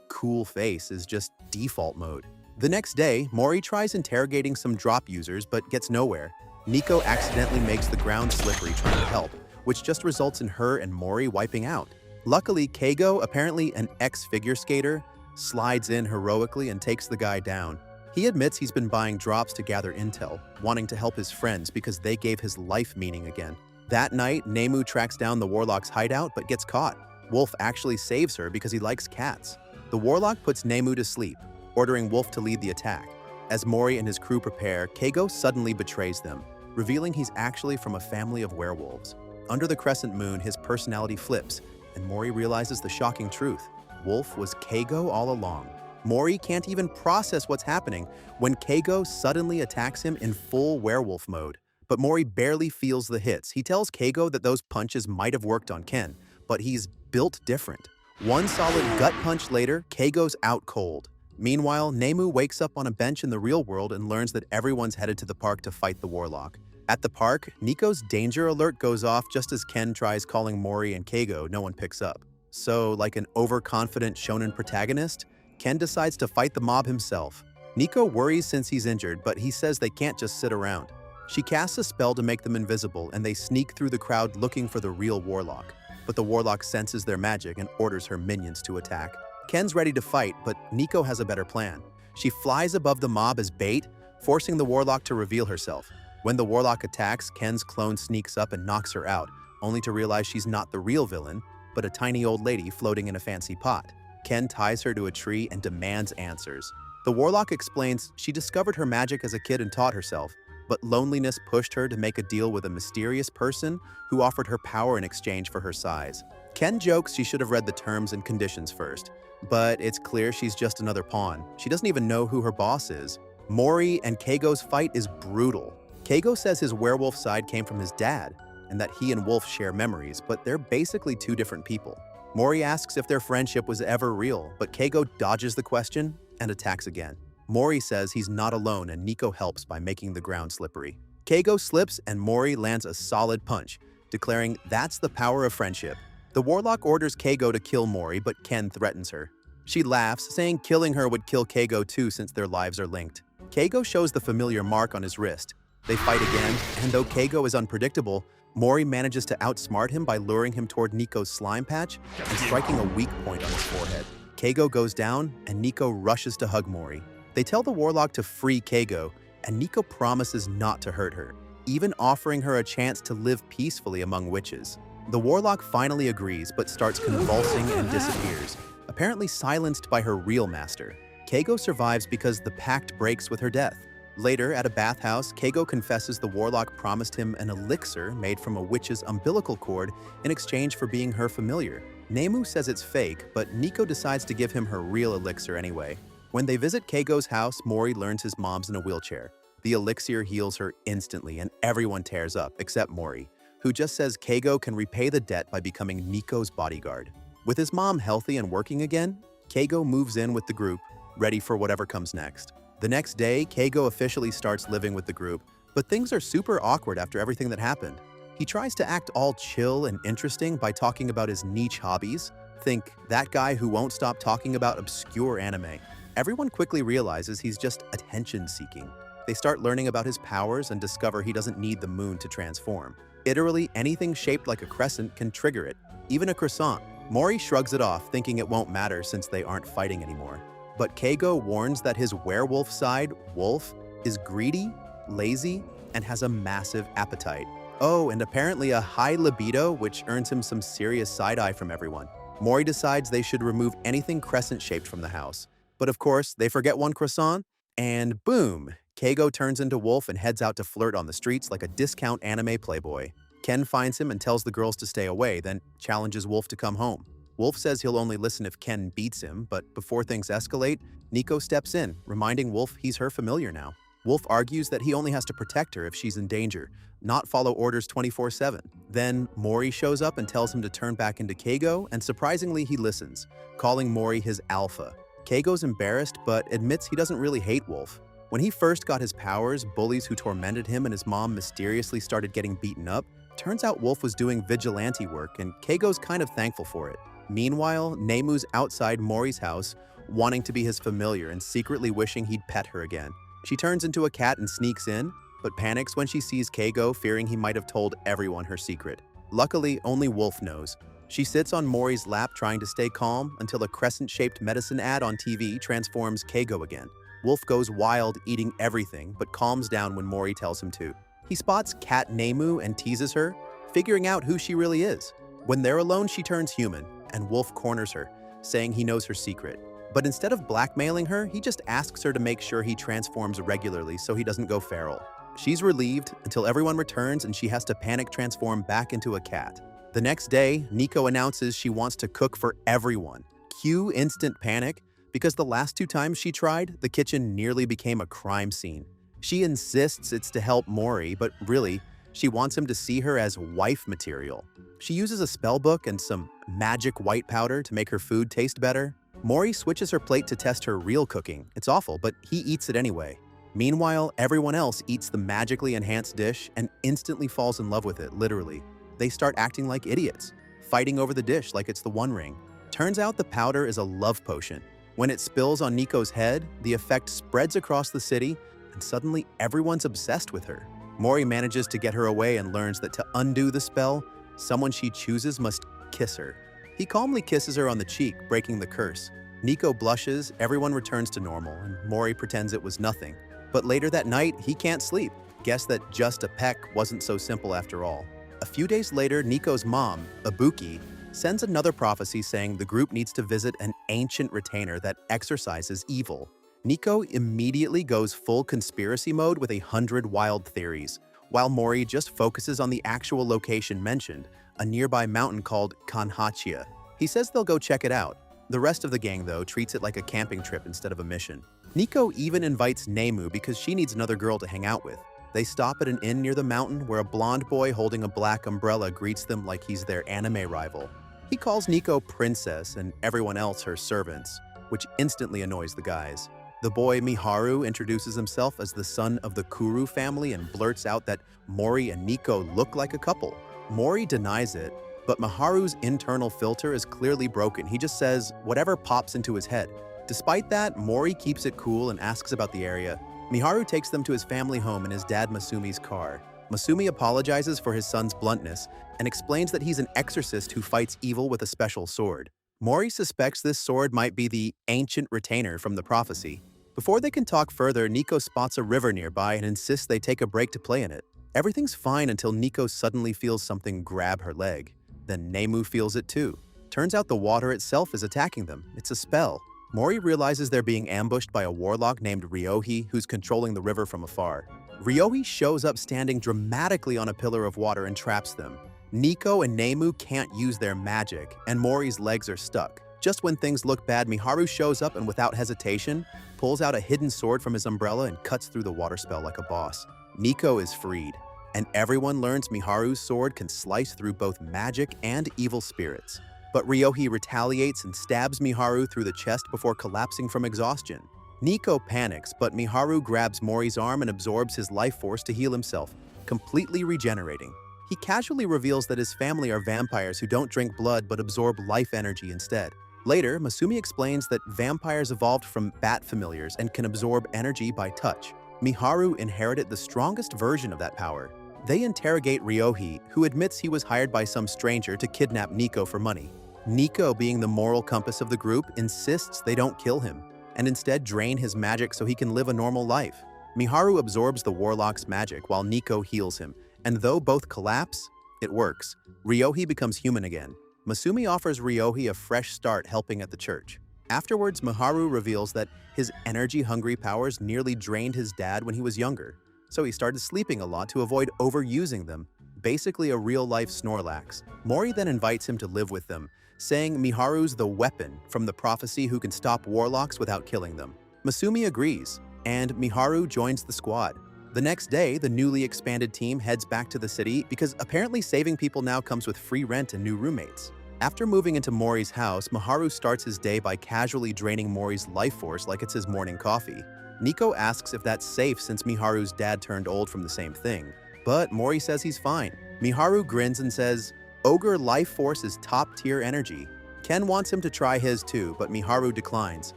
cool face is just default mode. The next day, Mori tries interrogating some drop users but gets nowhere. Nico accidentally makes the ground slippery trying to help, which just results in her and Mori wiping out. Luckily, Keigo, apparently an ex-figure skater, slides in heroically and takes the guy down. He admits he's been buying drops to gather intel, wanting to help his friends because they gave his life meaning again. That night, Nemu tracks down the warlock's hideout but gets caught. Wolf actually saves her because he likes cats. The warlock puts Nemu to sleep, ordering Wolf to lead the attack. As Mori and his crew prepare, Keigo suddenly betrays them, revealing he's actually from a family of werewolves. Under the crescent moon, his personality flips, and Mori realizes the shocking truth. Wolf was Keigo all along. Mori can't even process what's happening when Keigo suddenly attacks him in full werewolf mode. But Mori barely feels the hits. He tells Keigo that those punches might have worked on Ken, but he's built different. One solid gut punch later, Keigo's out cold. Meanwhile, Nemu wakes up on a bench in the real world and learns that everyone's headed to the park to fight the warlock. At the park, Nico's danger alert goes off just as Ken tries calling Mori and Keigo. No one picks up. So, like an overconfident shonen protagonist, Ken decides to fight the mob himself. Nico worries since he's injured, but he says they can't just sit around. She casts a spell to make them invisible, and they sneak through the crowd looking for the real warlock. But the warlock senses their magic and orders her minions to attack. Ken's ready to fight, but Nico has a better plan. She flies above the mob as bait, forcing the warlock to reveal herself. When the warlock attacks, Ken's clone sneaks up and knocks her out, only to realize she's not the real villain, but a tiny old lady floating in a fancy pot. Ken ties her to a tree and demands answers. The warlock explains she discovered her magic as a kid and taught herself, but loneliness pushed her to make a deal with a mysterious person who offered her power in exchange for her size. Ken jokes she should have read the terms and conditions first, but it's clear she's just another pawn. She doesn't even know who her boss is. Mori and Keigo's fight is brutal. Keigo says his werewolf side came from his dad, and that he and Wolf share memories, but they're basically two different people. Mori asks if their friendship was ever real, but Keigo dodges the question and attacks again. Mori says he's not alone and Nico helps by making the ground slippery. Keigo slips and Mori lands a solid punch, declaring that's the power of friendship. The warlock orders Keigo to kill Mori, but Ken threatens her. She laughs, saying killing her would kill Keigo too since their lives are linked. Keigo shows the familiar mark on his wrist. They fight again, and though Keigo is unpredictable, Mori manages to outsmart him by luring him toward Nico's slime patch and striking a weak point on his forehead. Keigo goes down, and Nico rushes to hug Mori. They tell the warlock to free Keigo, and Nico promises not to hurt her, even offering her a chance to live peacefully among witches. The warlock finally agrees, but starts convulsing and disappears, apparently silenced by her real master. Keigo survives because the pact breaks with her death. Later, at a bathhouse, Keigo confesses the warlock promised him an elixir made from a witch's umbilical cord in exchange for being her familiar. Nemu says it's fake, but Nico decides to give him her real elixir anyway. When they visit Keigo's house, Mori learns his mom's in a wheelchair. The elixir heals her instantly, and everyone tears up, except Mori, who just says Keigo can repay the debt by becoming Nico's bodyguard. With his mom healthy and working again, Keigo moves in with the group, ready for whatever comes next. The next day, Keigo officially starts living with the group, but things are super awkward after everything that happened. He tries to act all chill and interesting by talking about his niche hobbies. Think, that guy who won't stop talking about obscure anime. Everyone quickly realizes he's just attention-seeking. They start learning about his powers and discover he doesn't need the moon to transform. Literally, anything shaped like a crescent can trigger it, even a croissant. Mori shrugs it off, thinking it won't matter since they aren't fighting anymore. But Keigo warns that his werewolf side, Wolf, is greedy, lazy, and has a massive appetite. Oh, and apparently a high libido, which earns him some serious side-eye from everyone. Mori decides they should remove anything crescent-shaped from the house. But of course, they forget one croissant, and boom! Keigo turns into Wolf and heads out to flirt on the streets like a discount anime playboy. Ken finds him and tells the girls to stay away, then challenges Wolf to come home. Wolf says he'll only listen if Ken beats him, but before things escalate, Nico steps in, reminding Wolf he's her familiar now. Wolf argues that he only has to protect her if she's in danger, not follow orders 24/7. Then Mori shows up and tells him to turn back into Keigo, and surprisingly he listens, calling Mori his alpha. Keigo's embarrassed, but admits he doesn't really hate Wolf. When he first got his powers, bullies who tormented him and his mom mysteriously started getting beaten up. Turns out Wolf was doing vigilante work, and Keigo's kind of thankful for it. Meanwhile, Nemu's outside Mori's house, wanting to be his familiar and secretly wishing he'd pet her again. She turns into a cat and sneaks in, but panics when she sees Keigo, fearing he might have told everyone her secret. Luckily, only Wolf knows. She sits on Mori's lap trying to stay calm until a crescent-shaped medicine ad on TV transforms Keigo again. Wolf goes wild, eating everything, but calms down when Mori tells him to. He spots Cat Nemu and teases her, figuring out who she really is. When they're alone, she turns human, and Wolf corners her, saying he knows her secret. But instead of blackmailing her, he just asks her to make sure he transforms regularly so he doesn't go feral. She's relieved until everyone returns and she has to panic transform back into a cat. The next day, Nico announces she wants to cook for everyone. Cue instant panic, because the last 2 times she tried, the kitchen nearly became a crime scene. She insists it's to help Mori, but really, she wants him to see her as wife material. She uses a spell book and some magic white powder to make her food taste better. Mori switches her plate to test her real cooking. It's awful, but he eats it anyway. Meanwhile, everyone else eats the magically enhanced dish and instantly falls in love with it, literally. They start acting like idiots, fighting over the dish like it's the One Ring. Turns out the powder is a love potion. When it spills on Nico's head, the effect spreads across the city, and suddenly everyone's obsessed with her. Mori manages to get her away and learns that to undo the spell, someone she chooses must kiss her. He calmly kisses her on the cheek, breaking the curse. Nico blushes, everyone returns to normal, and Mori pretends it was nothing. But later that night, he can't sleep. Guess that just a peck wasn't so simple after all. A few days later, Nico's mom, Ibuki, sends another prophecy saying the group needs to visit an ancient retainer that exorcises evil. Nico immediately goes full conspiracy mode with 100 wild theories, while Mori just focuses on the actual location mentioned, a nearby mountain called Kanhachia. He says they'll go check it out. The rest of the gang, though, treats it like a camping trip instead of a mission. Nico even invites Nemu because she needs another girl to hang out with. They stop at an inn near the mountain where a blonde boy holding a black umbrella greets them like he's their anime rival. He calls Nico princess and everyone else her servants, which instantly annoys the guys. The boy Miharu introduces himself as the son of the Kuru family and blurts out that Mori and Nico look like a couple. Mori denies it, but Miharu's internal filter is clearly broken. He just says whatever pops into his head. Despite that, Mori keeps it cool and asks about the area. Miharu takes them to his family home in his dad Masumi's car. Masumi apologizes for his son's bluntness and explains that he's an exorcist who fights evil with a special sword. Mori suspects this sword might be the ancient retainer from the prophecy. Before they can talk further, Nico spots a river nearby and insists they take a break to play in it. Everything's fine until Nico suddenly feels something grab her leg. Then Nemu feels it too. Turns out the water itself is attacking them. It's a spell. Mori realizes they're being ambushed by a warlock named Ryohi who's controlling the river from afar. Ryohi shows up standing dramatically on a pillar of water and traps them. Nico and Nemu can't use their magic, and Mori's legs are stuck. Just when things look bad, Miharu shows up and without hesitation, pulls out a hidden sword from his umbrella and cuts through the water spell like a boss. Nico is freed, and everyone learns Miharu's sword can slice through both magic and evil spirits. But Ryohi retaliates and stabs Miharu through the chest before collapsing from exhaustion. Nico panics, but Miharu grabs Mori's arm and absorbs his life force to heal himself, completely regenerating. He casually reveals that his family are vampires who don't drink blood but absorb life energy instead. Later, Masumi explains that vampires evolved from bat familiars and can absorb energy by touch. Miharu inherited the strongest version of that power. They interrogate Ryohi, who admits he was hired by some stranger to kidnap Nico for money. Nico, being the moral compass of the group, insists they don't kill him, and instead drain his magic so he can live a normal life. Miharu absorbs the warlock's magic while Nico heals him, and though both collapse, it works. Ryohi becomes human again. Masumi offers Ryohi a fresh start helping at the church. Afterwards, Miharu reveals that his energy-hungry powers nearly drained his dad when he was younger, so he started sleeping a lot to avoid overusing them, basically a real-life Snorlax. Mori then invites him to live with them, saying Miharu's the weapon from the prophecy who can stop warlocks without killing them. Masumi agrees, and Miharu joins the squad. The next day, the newly expanded team heads back to the city because apparently saving people now comes with free rent and new roommates. After moving into Mori's house, Miharu starts his day by casually draining Mori's life force like it's his morning coffee. Nico asks if that's safe since Miharu's dad turned old from the same thing, but Mori says he's fine. Miharu grins and says, "Ogre life force is top-tier energy." Ken wants him to try his too, but Miharu declines,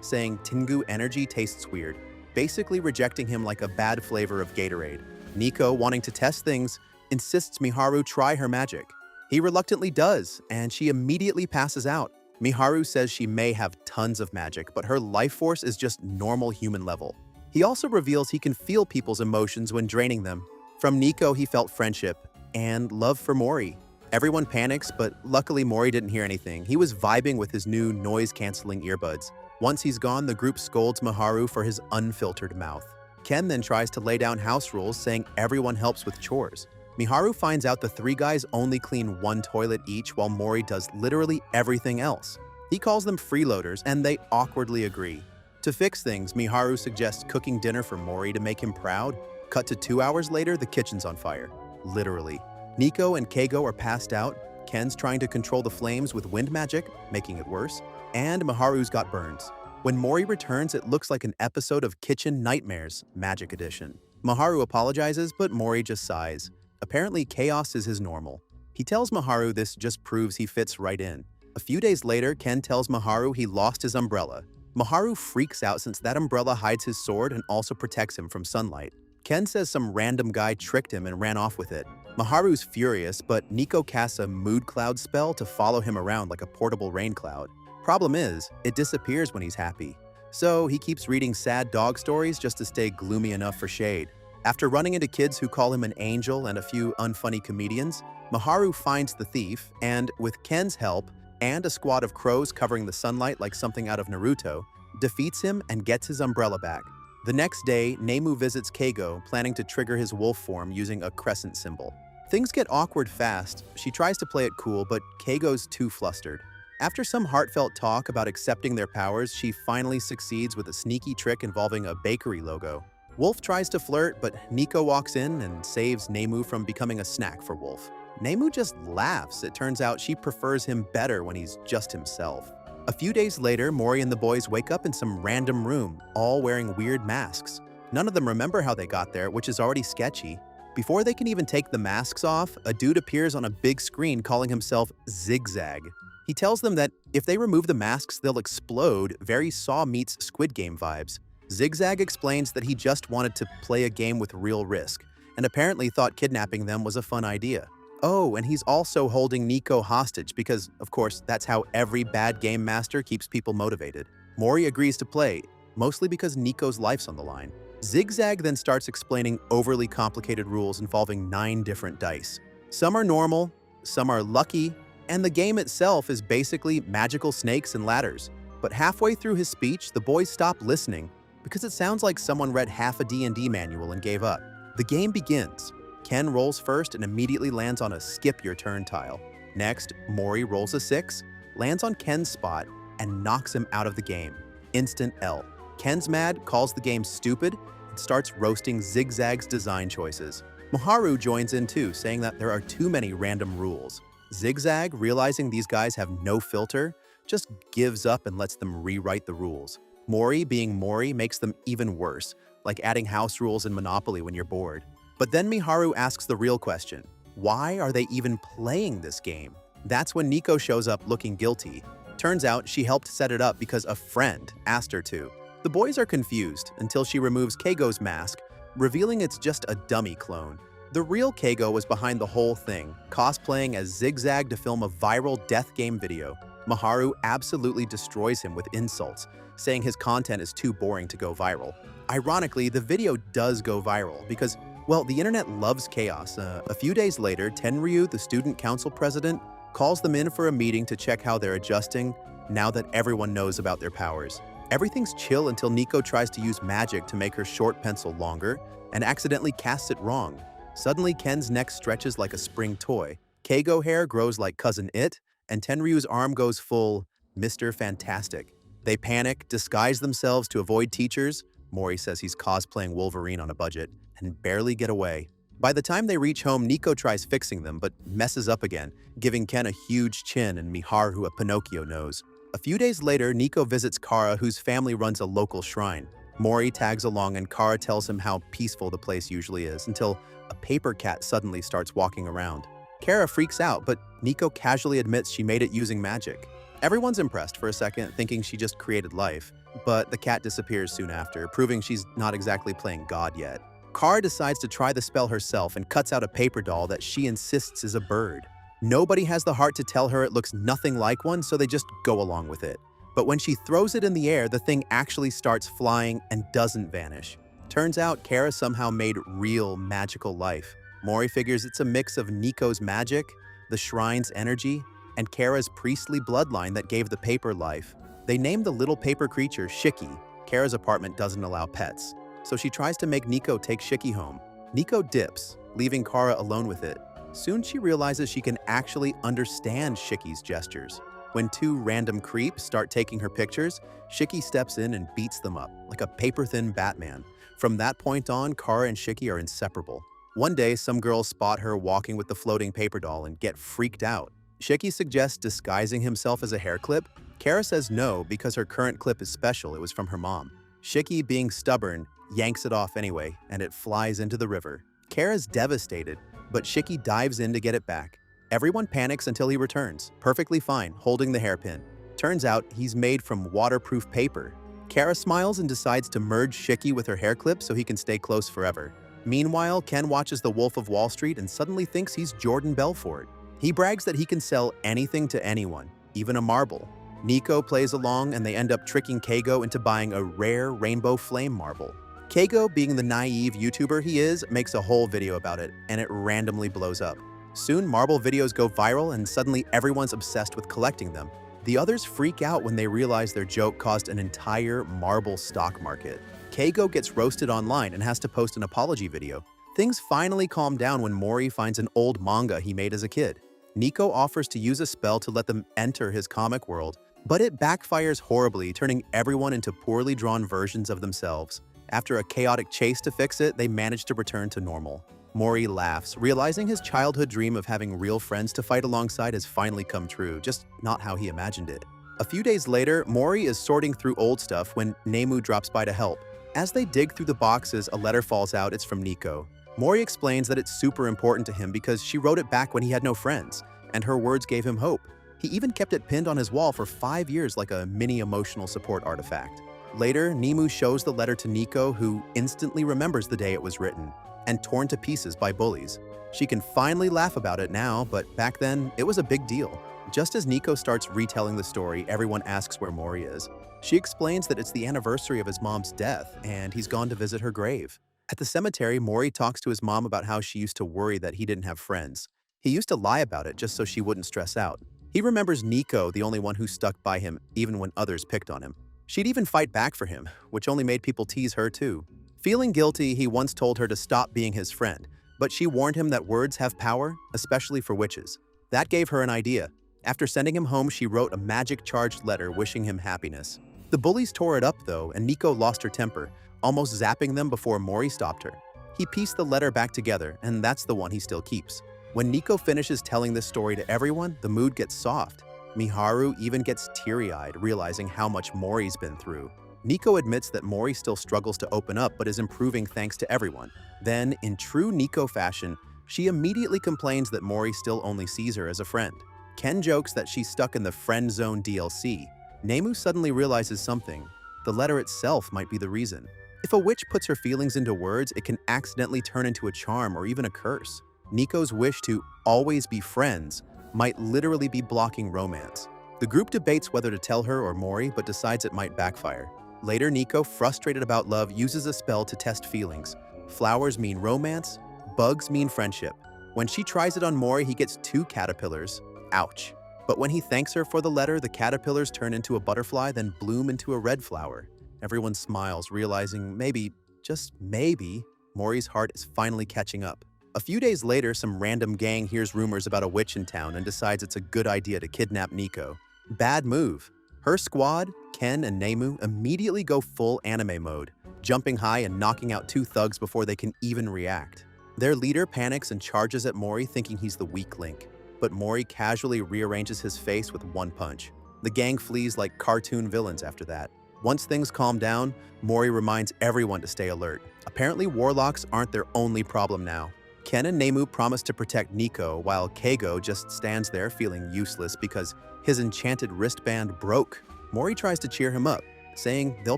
saying Tengu energy tastes weird, basically rejecting him like a bad flavor of Gatorade. Nico, wanting to test things, insists Miharu try her magic. He reluctantly does, and she immediately passes out. Miharu says she may have tons of magic, but her life force is just normal human level. He also reveals he can feel people's emotions when draining them. From Nico, he felt friendship and love for Mori. Everyone panics, but luckily Mori didn't hear anything. He was vibing with his new noise-canceling earbuds. Once he's gone, the group scolds Miharu for his unfiltered mouth. Ken then tries to lay down house rules, saying everyone helps with chores. Miharu finds out the three guys only clean one toilet each while Mori does literally everything else. He calls them freeloaders, and they awkwardly agree. To fix things, Miharu suggests cooking dinner for Mori to make him proud. Cut to 2 hours later, the kitchen's on fire. Literally. Nico and Keigo are passed out, Ken's trying to control the flames with wind magic, making it worse, and Miharu's got burns. When Mori returns, it looks like an episode of Kitchen Nightmares, Magic Edition. Miharu apologizes, but Mori just sighs. Apparently, chaos is his normal. He tells Miharu this just proves he fits right in. A few days later, Ken tells Miharu he lost his umbrella. Miharu freaks out since that umbrella hides his sword and also protects him from sunlight. Ken says some random guy tricked him and ran off with it. Miharu's furious, but Nico casts a mood cloud spell to follow him around like a portable rain cloud. Problem is, it disappears when he's happy. So he keeps reading sad dog stories just to stay gloomy enough for shade. After running into kids who call him an angel and a few unfunny comedians, Miharu finds the thief and, with Ken's help and a squad of crows covering the sunlight like something out of Naruto, defeats him and gets his umbrella back. The next day, Nemu visits Keigo, planning to trigger his wolf form using a crescent symbol. Things get awkward fast. She tries to play it cool, but Keigo's too flustered. After some heartfelt talk about accepting their powers, she finally succeeds with a sneaky trick involving a bakery logo. Wolf tries to flirt, but Nico walks in and saves Nemu from becoming a snack for Wolf. Nemu just laughs. It turns out she prefers him better when he's just himself. A few days later, Mori and the boys wake up in some random room, all wearing weird masks. None of them remember how they got there, which is already sketchy. Before they can even take the masks off, a dude appears on a big screen calling himself Zigzag. He tells them that if they remove the masks, they'll explode, very Saw meets Squid Game vibes. Zigzag explains that he just wanted to play a game with real risk, and apparently thought kidnapping them was a fun idea. Oh, and he's also holding Nico hostage because, of course, that's how every bad game master keeps people motivated. Mori agrees to play, mostly because Nico's life's on the line. Zigzag then starts explaining overly complicated rules involving 9 different dice. Some are normal, some are lucky, and the game itself is basically magical snakes and ladders. But halfway through his speech, the boys stop listening because it sounds like someone read half a D&D manual and gave up. The game begins. Ken rolls first and immediately lands on a skip your turn tile. Next, Mori rolls a 6, lands on Ken's spot, and knocks him out of the game. Instant L. Ken's mad, calls the game stupid, and starts roasting Zigzag's design choices. Miharu joins in too, saying that there are too many random rules. Zigzag, realizing these guys have no filter, just gives up and lets them rewrite the rules. Mori, being Mori, makes them even worse, like adding house rules in Monopoly when you're bored. But then Miharu asks the real question, why are they even playing this game? That's when Nico shows up looking guilty. Turns out she helped set it up because a friend asked her to. The boys are confused until she removes Keigo's mask, revealing it's just a dummy clone. The real Keigo was behind the whole thing, cosplaying as Zigzag to film a viral death game video. Miharu absolutely destroys him with insults, saying his content is too boring to go viral. Ironically, the video does go viral because, well, the internet loves chaos. A few days later, Tenryu, the student council president, calls them in for a meeting to check how they're adjusting now that everyone knows about their powers. Everything's chill until Nico tries to use magic to make her short pencil longer and accidentally casts it wrong. Suddenly, Ken's neck stretches like a spring toy, Keigo hair grows like Cousin It, and Tenryu's arm goes full Mr. Fantastic. They panic, disguise themselves to avoid teachers, Mori says he's cosplaying Wolverine on a budget, and barely get away. By the time they reach home, Nico tries fixing them, but messes up again, giving Ken a huge chin and Miharu a Pinocchio nose. A few days later, Nico visits Kara, whose family runs a local shrine. Mori tags along and Kara tells him how peaceful the place usually is, until a paper cat suddenly starts walking around. Kara freaks out, but Nico casually admits she made it using magic. Everyone's impressed for a second, thinking she just created life, but the cat disappears soon after, proving she's not exactly playing God yet. Kara decides to try the spell herself and cuts out a paper doll that she insists is a bird. Nobody has the heart to tell her it looks nothing like one, so they just go along with it. But when she throws it in the air, the thing actually starts flying and doesn't vanish. Turns out Kara somehow made real magical life. Mori figures it's a mix of Nico's magic, the shrine's energy, and Kara's priestly bloodline that gave the paper life. They named the little paper creature Shiki. Kara's apartment doesn't allow pets, so she tries to make Nico take Shiki home. Nico dips, leaving Kara alone with it. Soon she realizes she can actually understand Shiki's gestures. When two random creeps start taking her pictures, Shiki steps in and beats them up, like a paper-thin Batman. From that point on, Kara and Shiki are inseparable. One day, some girls spot her walking with the floating paper doll and get freaked out. Shiki suggests disguising himself as a hair clip. Kara says no because her current clip is special, it was from her mom. Shiki, being stubborn, yanks it off anyway, and it flies into the river. Kara's devastated, but Shiki dives in to get it back. Everyone panics until he returns, perfectly fine, holding the hairpin. Turns out he's made from waterproof paper. Kara smiles and decides to merge Shiki with her hair clip so he can stay close forever. Meanwhile, Ken watches The Wolf of Wall Street and suddenly thinks he's Jordan Belfort. He brags that he can sell anything to anyone, even a marble. Nico plays along and they end up tricking Keigo into buying a rare rainbow flame marble. Keigo, being the naive YouTuber he is, makes a whole video about it, and it randomly blows up. Soon, marble videos go viral and suddenly everyone's obsessed with collecting them. The others freak out when they realize their joke caused an entire marble stock market. Keigo gets roasted online and has to post an apology video. Things finally calm down when Mori finds an old manga he made as a kid. Nico offers to use a spell to let them enter his comic world, but it backfires horribly, turning everyone into poorly drawn versions of themselves. After a chaotic chase to fix it, they manage to return to normal. Mori laughs, realizing his childhood dream of having real friends to fight alongside has finally come true, just not how he imagined it. A few days later, Mori is sorting through old stuff when Nemu drops by to help. As they dig through the boxes, a letter falls out. It's from Nico. Mori explains that it's super important to him because she wrote it back when he had no friends, and her words gave him hope. He even kept it pinned on his wall for 5 years like a mini emotional support artifact. Later, Nemu shows the letter to Nico, who instantly remembers the day it was written, and torn to pieces by bullies. She can finally laugh about it now, but back then, it was a big deal. Just as Nico starts retelling the story, everyone asks where Mori is. She explains that it's the anniversary of his mom's death, and he's gone to visit her grave. At the cemetery, Mori talks to his mom about how she used to worry that he didn't have friends. He used to lie about it just so she wouldn't stress out. He remembers Nico, the only one who stuck by him even when others picked on him. She'd even fight back for him, which only made people tease her too. Feeling guilty, he once told her to stop being his friend, but she warned him that words have power, especially for witches. That gave her an idea. After sending him home, she wrote a magic-charged letter wishing him happiness. The bullies tore it up though, and Nico lost her temper, almost zapping them before Mori stopped her. He pieced the letter back together, and that's the one he still keeps. When Nico finishes telling this story to everyone, the mood gets soft. Miharu even gets teary-eyed, realizing how much Mori's been through. Nico admits that Mori still struggles to open up but is improving thanks to everyone. Then, in true Nico fashion, she immediately complains that Mori still only sees her as a friend. Ken jokes that she's stuck in the friend zone DLC. Nemu suddenly realizes something. The letter itself might be the reason. If a witch puts her feelings into words, it can accidentally turn into a charm or even a curse. Nico's wish to always be friends might literally be blocking romance. The group debates whether to tell her or Mori, but decides it might backfire. Later, Nico, frustrated about love, uses a spell to test feelings. Flowers mean romance, bugs mean friendship. When she tries it on Mori, he gets 2 caterpillars. Ouch. But when he thanks her for the letter, the caterpillars turn into a butterfly, then bloom into a red flower. Everyone smiles, realizing maybe, just maybe, Mori's heart is finally catching up. A few days later, some random gang hears rumors about a witch in town and decides it's a good idea to kidnap Nico. Bad move. Her squad, Ken and Nemu, immediately go full anime mode, jumping high and knocking out 2 thugs before they can even react. Their leader panics and charges at Mori, thinking he's the weak link. But Mori casually rearranges his face with 1 punch. The gang flees like cartoon villains after that. Once things calm down, Mori reminds everyone to stay alert. Apparently, warlocks aren't their only problem now. Ken and Nemu promise to protect Nico, while Keigo just stands there feeling useless because his enchanted wristband broke. Mori tries to cheer him up, saying they'll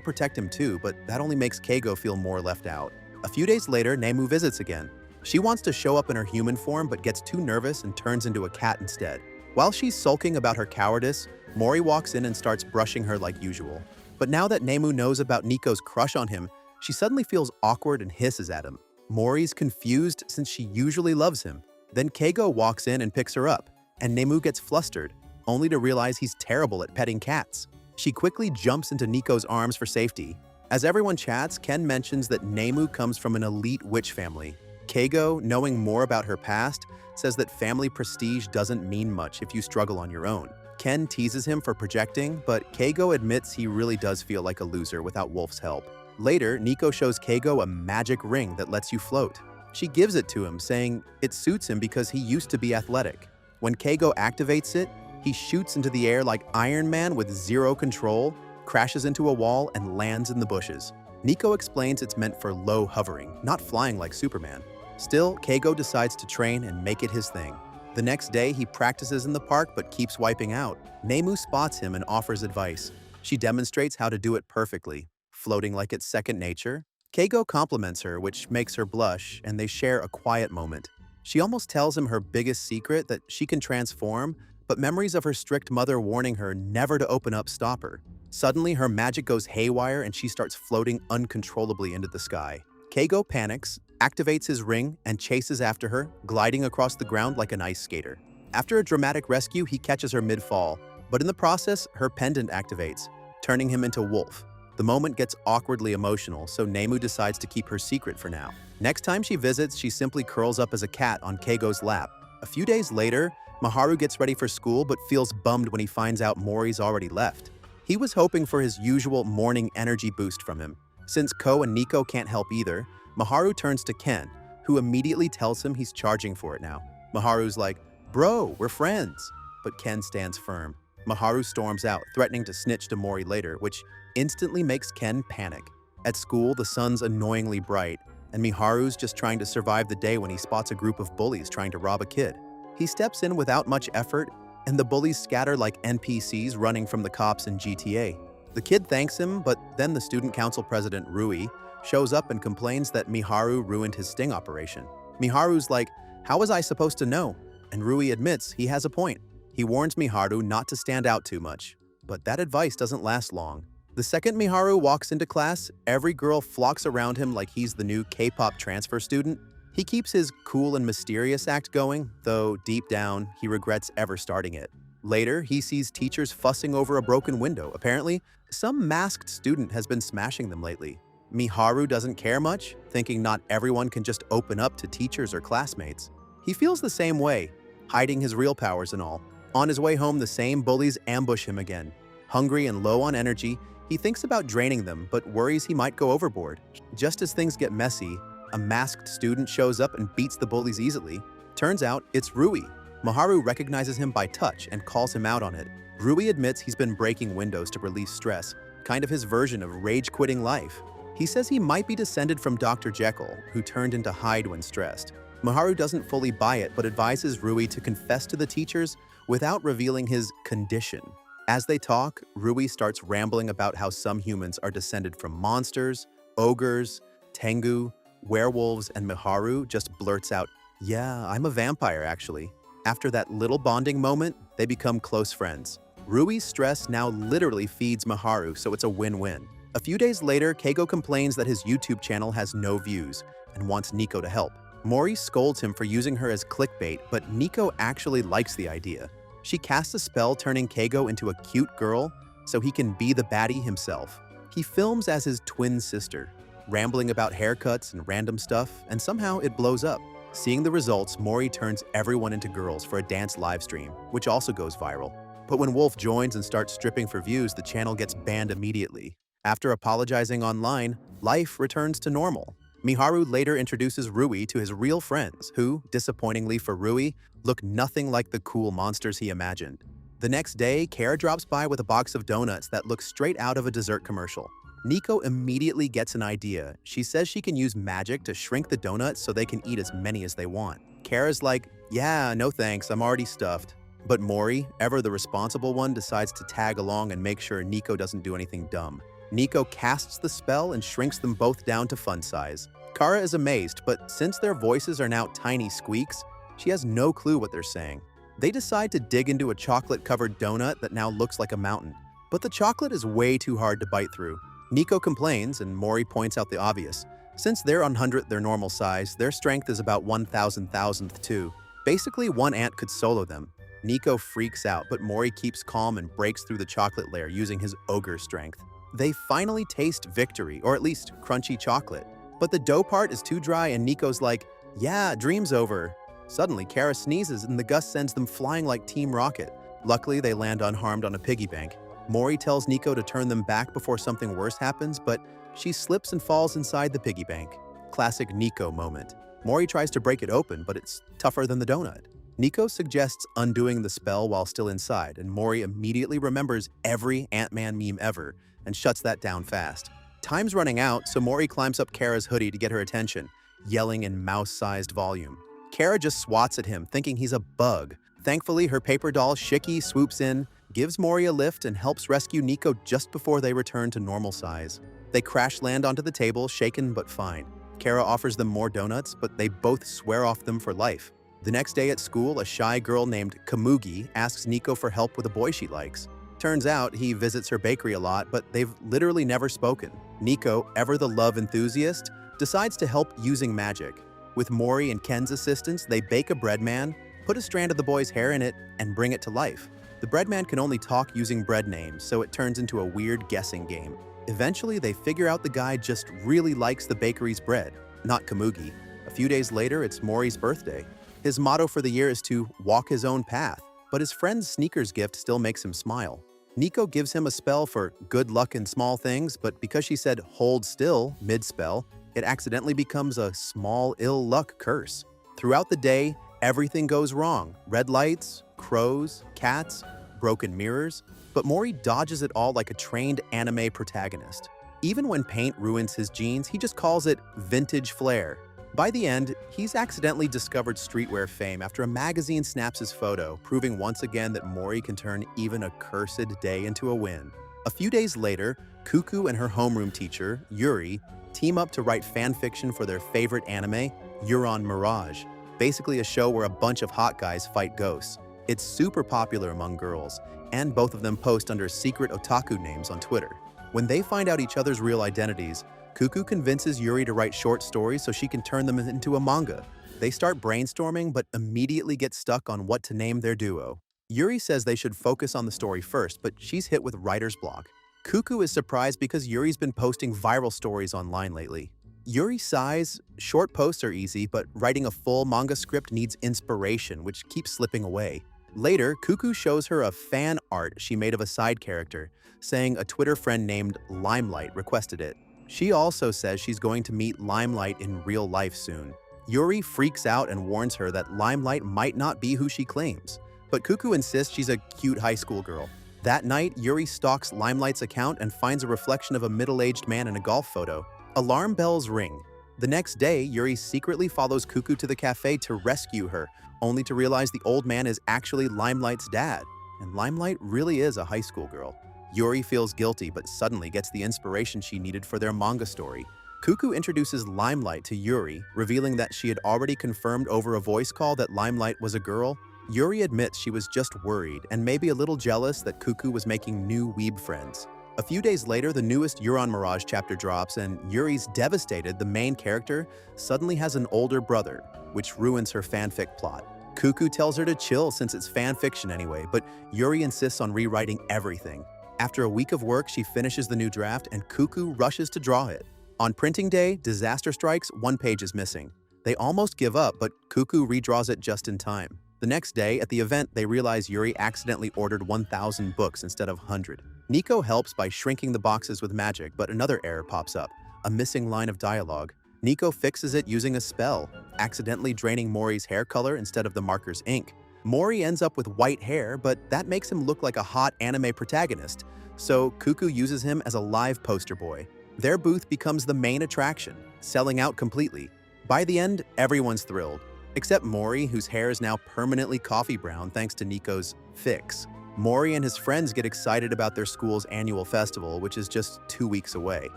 protect him too, but that only makes Keigo feel more left out. A few days later, Nemu visits again. She wants to show up in her human form but gets too nervous and turns into a cat instead. While she's sulking about her cowardice, Mori walks in and starts brushing her like usual. But now that Nemu knows about Nico's crush on him, she suddenly feels awkward and hisses at him. Mori's confused since she usually loves him. Then Keigo walks in and picks her up, and Nemu gets flustered, only to realize he's terrible at petting cats. She quickly jumps into Nico's arms for safety. As everyone chats, Ken mentions that Nemu comes from an elite witch family. Keigo, knowing more about her past, says that family prestige doesn't mean much if you struggle on your own. Ken teases him for projecting, but Keigo admits he really does feel like a loser without Wolf's help. Later, Nico shows Keigo a magic ring that lets you float. She gives it to him, saying it suits him because he used to be athletic. When Keigo activates it, he shoots into the air like Iron Man with zero control, crashes into a wall, and lands in the bushes. Nico explains it's meant for low hovering, not flying like Superman. Still, Keigo decides to train and make it his thing. The next day, he practices in the park but keeps wiping out. Nemu spots him and offers advice. She demonstrates how to do it perfectly, floating like it's second nature. Keigo compliments her, which makes her blush, and they share a quiet moment. She almost tells him her biggest secret, that she can transform, but memories of her strict mother warning her never to open up stop her. Suddenly, her magic goes haywire and she starts floating uncontrollably into the sky. Keigo panics, activates his ring, and chases after her, gliding across the ground like an ice skater. After a dramatic rescue, he catches her mid-fall, but in the process, her pendant activates, turning him into Wolf. The moment gets awkwardly emotional, so Nemu decides to keep her secret for now. Next time she visits, she simply curls up as a cat on Keigo's lap. A few days later, Maharu gets ready for school but feels bummed when he finds out Mori's already left. He was hoping for his usual morning energy boost from him. Since Ko and Nico can't help either, Maharu turns to Ken, who immediately tells him he's charging for it now. Maharu's like, "Bro, we're friends." But Ken stands firm. Maharu storms out, threatening to snitch to Mori later, which instantly makes Ken panic. At school, the sun's annoyingly bright, and Miharu's just trying to survive the day when he spots a group of bullies trying to rob a kid. He steps in without much effort, and the bullies scatter like NPCs running from the cops in GTA. The kid thanks him, but then the student council president, Rui, shows up and complains that Miharu ruined his sting operation. Miharu's like, "How was I supposed to know?" And Rui admits he has a point. He warns Miharu not to stand out too much, but that advice doesn't last long. The second Miharu walks into class, every girl flocks around him like he's the new K-pop transfer student. He keeps his cool and mysterious act going, though deep down, he regrets ever starting it. Later, he sees teachers fussing over a broken window. Apparently, some masked student has been smashing them lately. Miharu doesn't care much, thinking not everyone can just open up to teachers or classmates. He feels the same way, hiding his real powers and all. On his way home, the same bullies ambush him again. Hungry and low on energy, he thinks about draining them, but worries he might go overboard. Just as things get messy, a masked student shows up and beats the bullies easily. Turns out, it's Rui. Maharu recognizes him by touch and calls him out on it. Rui admits he's been breaking windows to release stress, kind of his version of rage-quitting life. He says he might be descended from Dr. Jekyll, who turned into Hyde when stressed. Maharu doesn't fully buy it, but advises Rui to confess to the teachers without revealing his condition. As they talk, Rui starts rambling about how some humans are descended from monsters, ogres, Tengu, werewolves, and Maharu just blurts out, "Yeah, I'm a vampire actually." After that little bonding moment, they become close friends. Rui's stress now literally feeds Maharu, so it's a win-win. A few days later, Keigo complains that his YouTube channel has no views and wants Nico to help. Mori scolds him for using her as clickbait, but Nico actually likes the idea. She casts a spell turning Keigo into a cute girl so he can be the baddie himself. He films as his twin sister, rambling about haircuts and random stuff, and somehow it blows up. Seeing the results, Mori turns everyone into girls for a dance livestream, which also goes viral. But when Wolf joins and starts stripping for views, the channel gets banned immediately. After apologizing online, life returns to normal. Miharu later introduces Rui to his real friends, who, disappointingly for Rui, look nothing like the cool monsters he imagined. The next day, Kara drops by with a box of donuts that looks straight out of a dessert commercial. Nico immediately gets an idea. She says she can use magic to shrink the donuts so they can eat as many as they want. Kara's like, "Yeah, no thanks, I'm already stuffed." But Mori, ever the responsible one, decides to tag along and make sure Nico doesn't do anything dumb. Nico casts the spell and shrinks them both down to fun size. Kara is amazed, but since their voices are now tiny squeaks, she has no clue what they're saying. They decide to dig into a chocolate-covered donut that now looks like a mountain. But the chocolate is way too hard to bite through. Nico complains, and Mori points out the obvious. Since they're 100th their normal size, their strength is about 1,000,000th too. Basically, one ant could solo them. Nico freaks out, but Mori keeps calm and breaks through the chocolate layer using his ogre strength. They finally taste victory, or at least crunchy chocolate. But the dough part is too dry and Nico's like, "Yeah, dream's over." Suddenly, Kara sneezes and the gust sends them flying like Team Rocket. Luckily, they land unharmed on a piggy bank. Mori tells Nico to turn them back before something worse happens, but she slips and falls inside the piggy bank. Classic Nico moment. Mori tries to break it open, but it's tougher than the donut. Nico suggests undoing the spell while still inside, and Mori immediately remembers every Ant-Man meme ever and shuts that down fast. Time's running out, so Mori climbs up Kara's hoodie to get her attention, yelling in mouse-sized volume. Kara just swats at him, thinking he's a bug. Thankfully, her paper doll Shiki swoops in, gives Mori a lift, and helps rescue Nico just before they return to normal size. They crash land onto the table, shaken but fine. Kara offers them more donuts, but they both swear off them for life. The next day at school, a shy girl named Kamugi asks Nico for help with a boy she likes. Turns out he visits her bakery a lot, but they've literally never spoken. Nico, ever the love enthusiast, decides to help using magic. With Mori and Ken's assistance, they bake a bread man, put a strand of the boy's hair in it, and bring it to life. The bread man can only talk using bread names, so it turns into a weird guessing game. Eventually, they figure out the guy just really likes the bakery's bread, not Kamugi. A few days later, it's Mori's birthday. His motto for the year is to walk his own path, but his friend's sneakers gift still makes him smile. Nico gives him a spell for good luck in small things, but because she said hold still mid-spell, it accidentally becomes a small ill luck curse. Throughout the day, everything goes wrong. Red lights, crows, cats, broken mirrors, but Mori dodges it all like a trained anime protagonist. Even when paint ruins his jeans, he just calls it vintage flair. By the end, he's accidentally discovered streetwear fame after a magazine snaps his photo, proving once again that Mori can turn even a cursed day into a win. A few days later, Cuckoo and her homeroom teacher, Yuri, team up to write fan fiction for their favorite anime, Euron Mirage, basically a show where a bunch of hot guys fight ghosts. It's super popular among girls, and both of them post under secret otaku names on Twitter. When they find out each other's real identities, Cuckoo convinces Yuri to write short stories so she can turn them into a manga. They start brainstorming but immediately get stuck on what to name their duo. Yuri says they should focus on the story first, but she's hit with writer's block. Cuckoo is surprised because Yuri's been posting viral stories online lately. Yuri sighs, short posts are easy, but writing a full manga script needs inspiration, which keeps slipping away. Later, Cuckoo shows her a fan art she made of a side character, saying a Twitter friend named Limelight requested it. She also says she's going to meet Limelight in real life soon. Yuri freaks out and warns her that Limelight might not be who she claims, but Cuckoo insists she's a cute high school girl. That night, Yuri stalks Limelight's account and finds a reflection of a middle-aged man in a golf photo. Alarm bells ring. The next day, Yuri secretly follows Cuckoo to the cafe to rescue her, only to realize the old man is actually Limelight's dad, and Limelight really is a high school girl. Yuri feels guilty but suddenly gets the inspiration she needed for their manga story. Cuckoo introduces Limelight to Yuri, revealing that she had already confirmed over a voice call that Limelight was a girl. Yuri admits she was just worried and maybe a little jealous that Cuckoo was making new weeb friends. A few days later, the newest Euron Mirage chapter drops, and Yuri's devastated the main character suddenly has an older brother, which ruins her fanfic plot. Cuckoo tells her to chill since it's fanfiction anyway, but Yuri insists on rewriting everything. After a week of work, she finishes the new draft, and Cuckoo rushes to draw it. On printing day, disaster strikes, one page is missing. They almost give up, but Cuckoo redraws it just in time. The next day, at the event, they realize Yuri accidentally ordered 1,000 books instead of 100. Nico helps by shrinking the boxes with magic, but another error pops up, a missing line of dialogue. Nico fixes it using a spell, accidentally draining Mori's hair color instead of the marker's ink. Mori ends up with white hair, but that makes him look like a hot anime protagonist, so Cuckoo uses him as a live poster boy. Their booth becomes the main attraction, selling out completely. By the end, everyone's thrilled, except Mori, whose hair is now permanently coffee brown thanks to Nico's fix. Mori and his friends get excited about their school's annual festival, which is just 2 weeks away.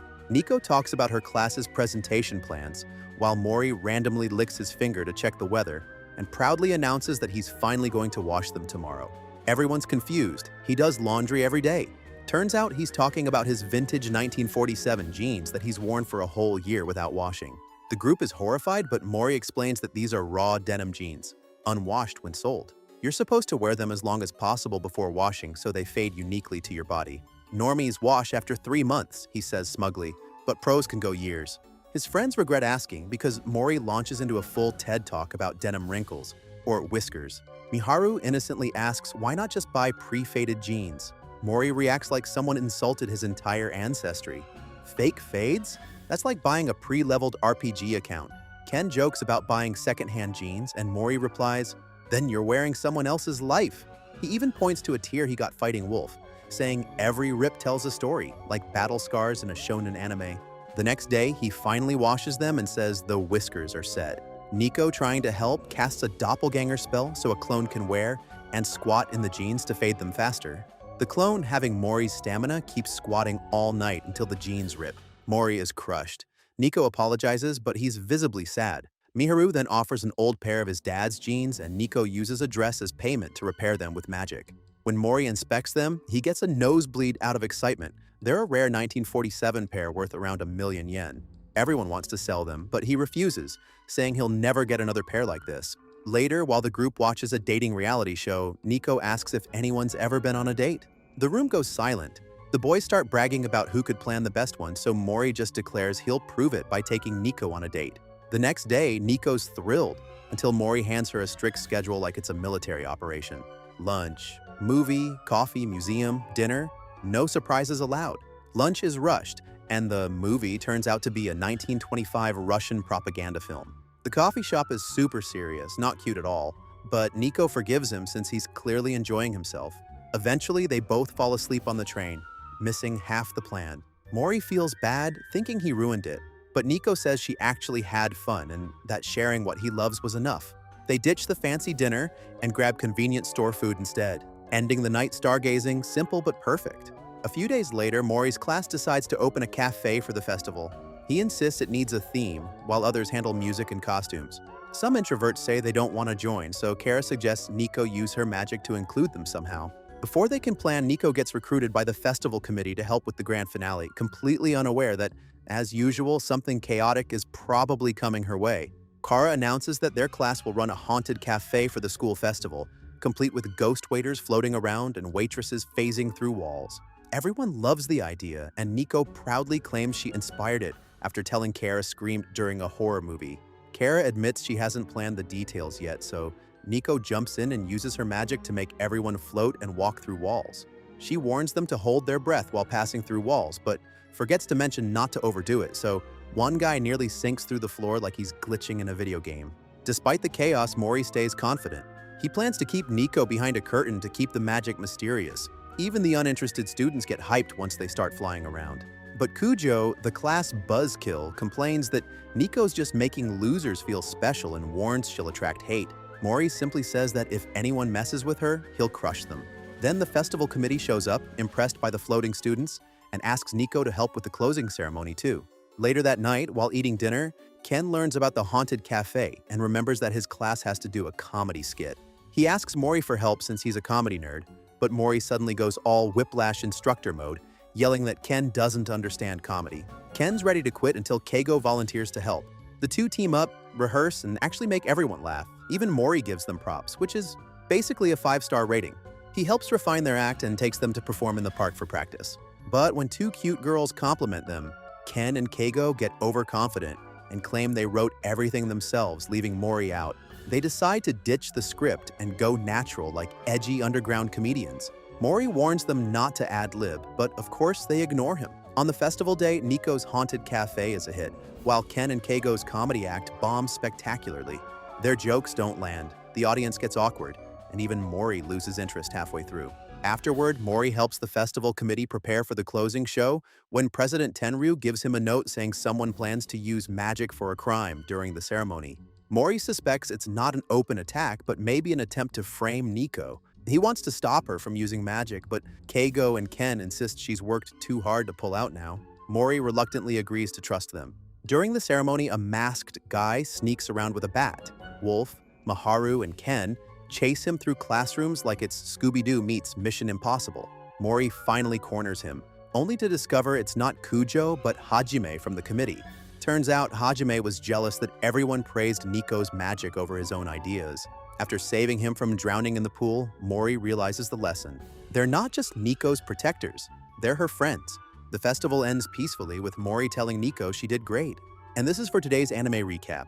Nico talks about her class's presentation plans, while Mori randomly licks his finger to check the weather and proudly announces that he's finally going to wash them tomorrow. Everyone's confused. He does laundry every day. Turns out he's talking about his vintage 1947 jeans that he's worn for a whole year without washing. The group is horrified, but Mori explains that these are raw denim jeans, unwashed when sold. You're supposed to wear them as long as possible before washing so they fade uniquely to your body. Normies wash after 3 months, he says smugly, but pros can go years. His friends regret asking because Mori launches into a full TED talk about denim wrinkles, or whiskers. Miharu innocently asks why not just buy pre-faded jeans. Mori reacts like someone insulted his entire ancestry. Fake fades? That's like buying a pre-leveled RPG account. Ken jokes about buying secondhand jeans, and Mori replies, "Then you're wearing someone else's life." He even points to a tear he got fighting Wolf, saying every rip tells a story, like battle scars in a shonen anime. The next day, he finally washes them and says the whiskers are said. Nico, trying to help, casts a doppelganger spell so a clone can wear and squat in the jeans to fade them faster. The clone, having Mori's stamina, keeps squatting all night until the jeans rip. Mori is crushed. Nico apologizes, but he's visibly sad. Miharu then offers an old pair of his dad's jeans, and Nico uses a dress as payment to repair them with magic. When Mori inspects them, he gets a nosebleed out of excitement. They're a rare 1947 pair worth around $1,000,000 yen. Everyone wants to sell them, but he refuses, saying he'll never get another pair like this. Later, while the group watches a dating reality show, Nico asks if anyone's ever been on a date. The room goes silent. The boys start bragging about who could plan the best one, so Mori just declares he'll prove it by taking Nico on a date. The next day, Nico's thrilled, until Mori hands her a strict schedule like it's a military operation. Lunch, movie, coffee, museum, dinner, no surprises allowed. Lunch is rushed, and the movie turns out to be a 1925 Russian propaganda film. The coffee shop is super serious, not cute at all, but Nico forgives him since he's clearly enjoying himself. Eventually, they both fall asleep on the train, missing half the plan. Mori feels bad, thinking he ruined it, but Nico says she actually had fun and that sharing what he loves was enough. They ditch the fancy dinner and grab convenient store food instead, ending the night stargazing, simple but perfect. A few days later, Mori's class decides to open a cafe for the festival. He insists it needs a theme, while others handle music and costumes. Some introverts say they don't want to join, so Kara suggests Nico use her magic to include them somehow. Before they can plan, Nico gets recruited by the festival committee to help with the grand finale, completely unaware that, as usual, something chaotic is probably coming her way. Kara announces that their class will run a haunted cafe for the school festival, complete with ghost waiters floating around and waitresses phasing through walls. Everyone loves the idea, and Nico proudly claims she inspired it after telling Kara screamed during a horror movie. Kara admits she hasn't planned the details yet, so Nico jumps in and uses her magic to make everyone float and walk through walls. She warns them to hold their breath while passing through walls, but forgets to mention not to overdo it, so one guy nearly sinks through the floor like he's glitching in a video game. Despite the chaos, Mori stays confident. He plans to keep Nico behind a curtain to keep the magic mysterious. Even the uninterested students get hyped once they start flying around. But Kujo, the class buzzkill, complains that Nico's just making losers feel special and warns she'll attract hate. Mori simply says that if anyone messes with her, he'll crush them. Then the festival committee shows up, impressed by the floating students, and asks Nico to help with the closing ceremony too. Later that night, while eating dinner, Ken learns about the haunted cafe and remembers that his class has to do a comedy skit. He asks Mori for help since he's a comedy nerd, but Mori suddenly goes all whiplash instructor mode, yelling that Ken doesn't understand comedy. Ken's ready to quit until Keigo volunteers to help. The two team up, rehearse, and actually make everyone laugh. Even Mori gives them props, which is basically a 5-star rating. He helps refine their act and takes them to perform in the park for practice. But when two cute girls compliment them, Ken and Keigo get overconfident and claim they wrote everything themselves, leaving Mori out. They decide to ditch the script and go natural like edgy underground comedians. Mori warns them not to ad-lib, but of course they ignore him. On the festival day, Nico's haunted cafe is a hit, while Ken and Keigo's comedy act bombs spectacularly. Their jokes don't land, the audience gets awkward, and even Mori loses interest halfway through. Afterward, Mori helps the festival committee prepare for the closing show when President Tenryu gives him a note saying someone plans to use magic for a crime during the ceremony. Mori suspects it's not an open attack, but maybe an attempt to frame Nico. He wants to stop her from using magic, but Keigo and Ken insist she's worked too hard to pull out now. Mori reluctantly agrees to trust them. During the ceremony, a masked guy sneaks around with a bat. Wolf, Maharu, and Ken chase him through classrooms like it's Scooby-Doo meets Mission Impossible. Mori finally corners him, only to discover it's not Kujo but Hajime from the committee. Turns out Hajime was jealous that everyone praised Nico's magic over his own ideas. After saving him from drowning in the pool, Mori realizes the lesson. They're not just Nico's protectors, they're her friends. The festival ends peacefully with Mori telling Nico she did great. And this is for today's anime recap.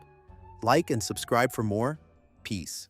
Like and subscribe for more. Peace.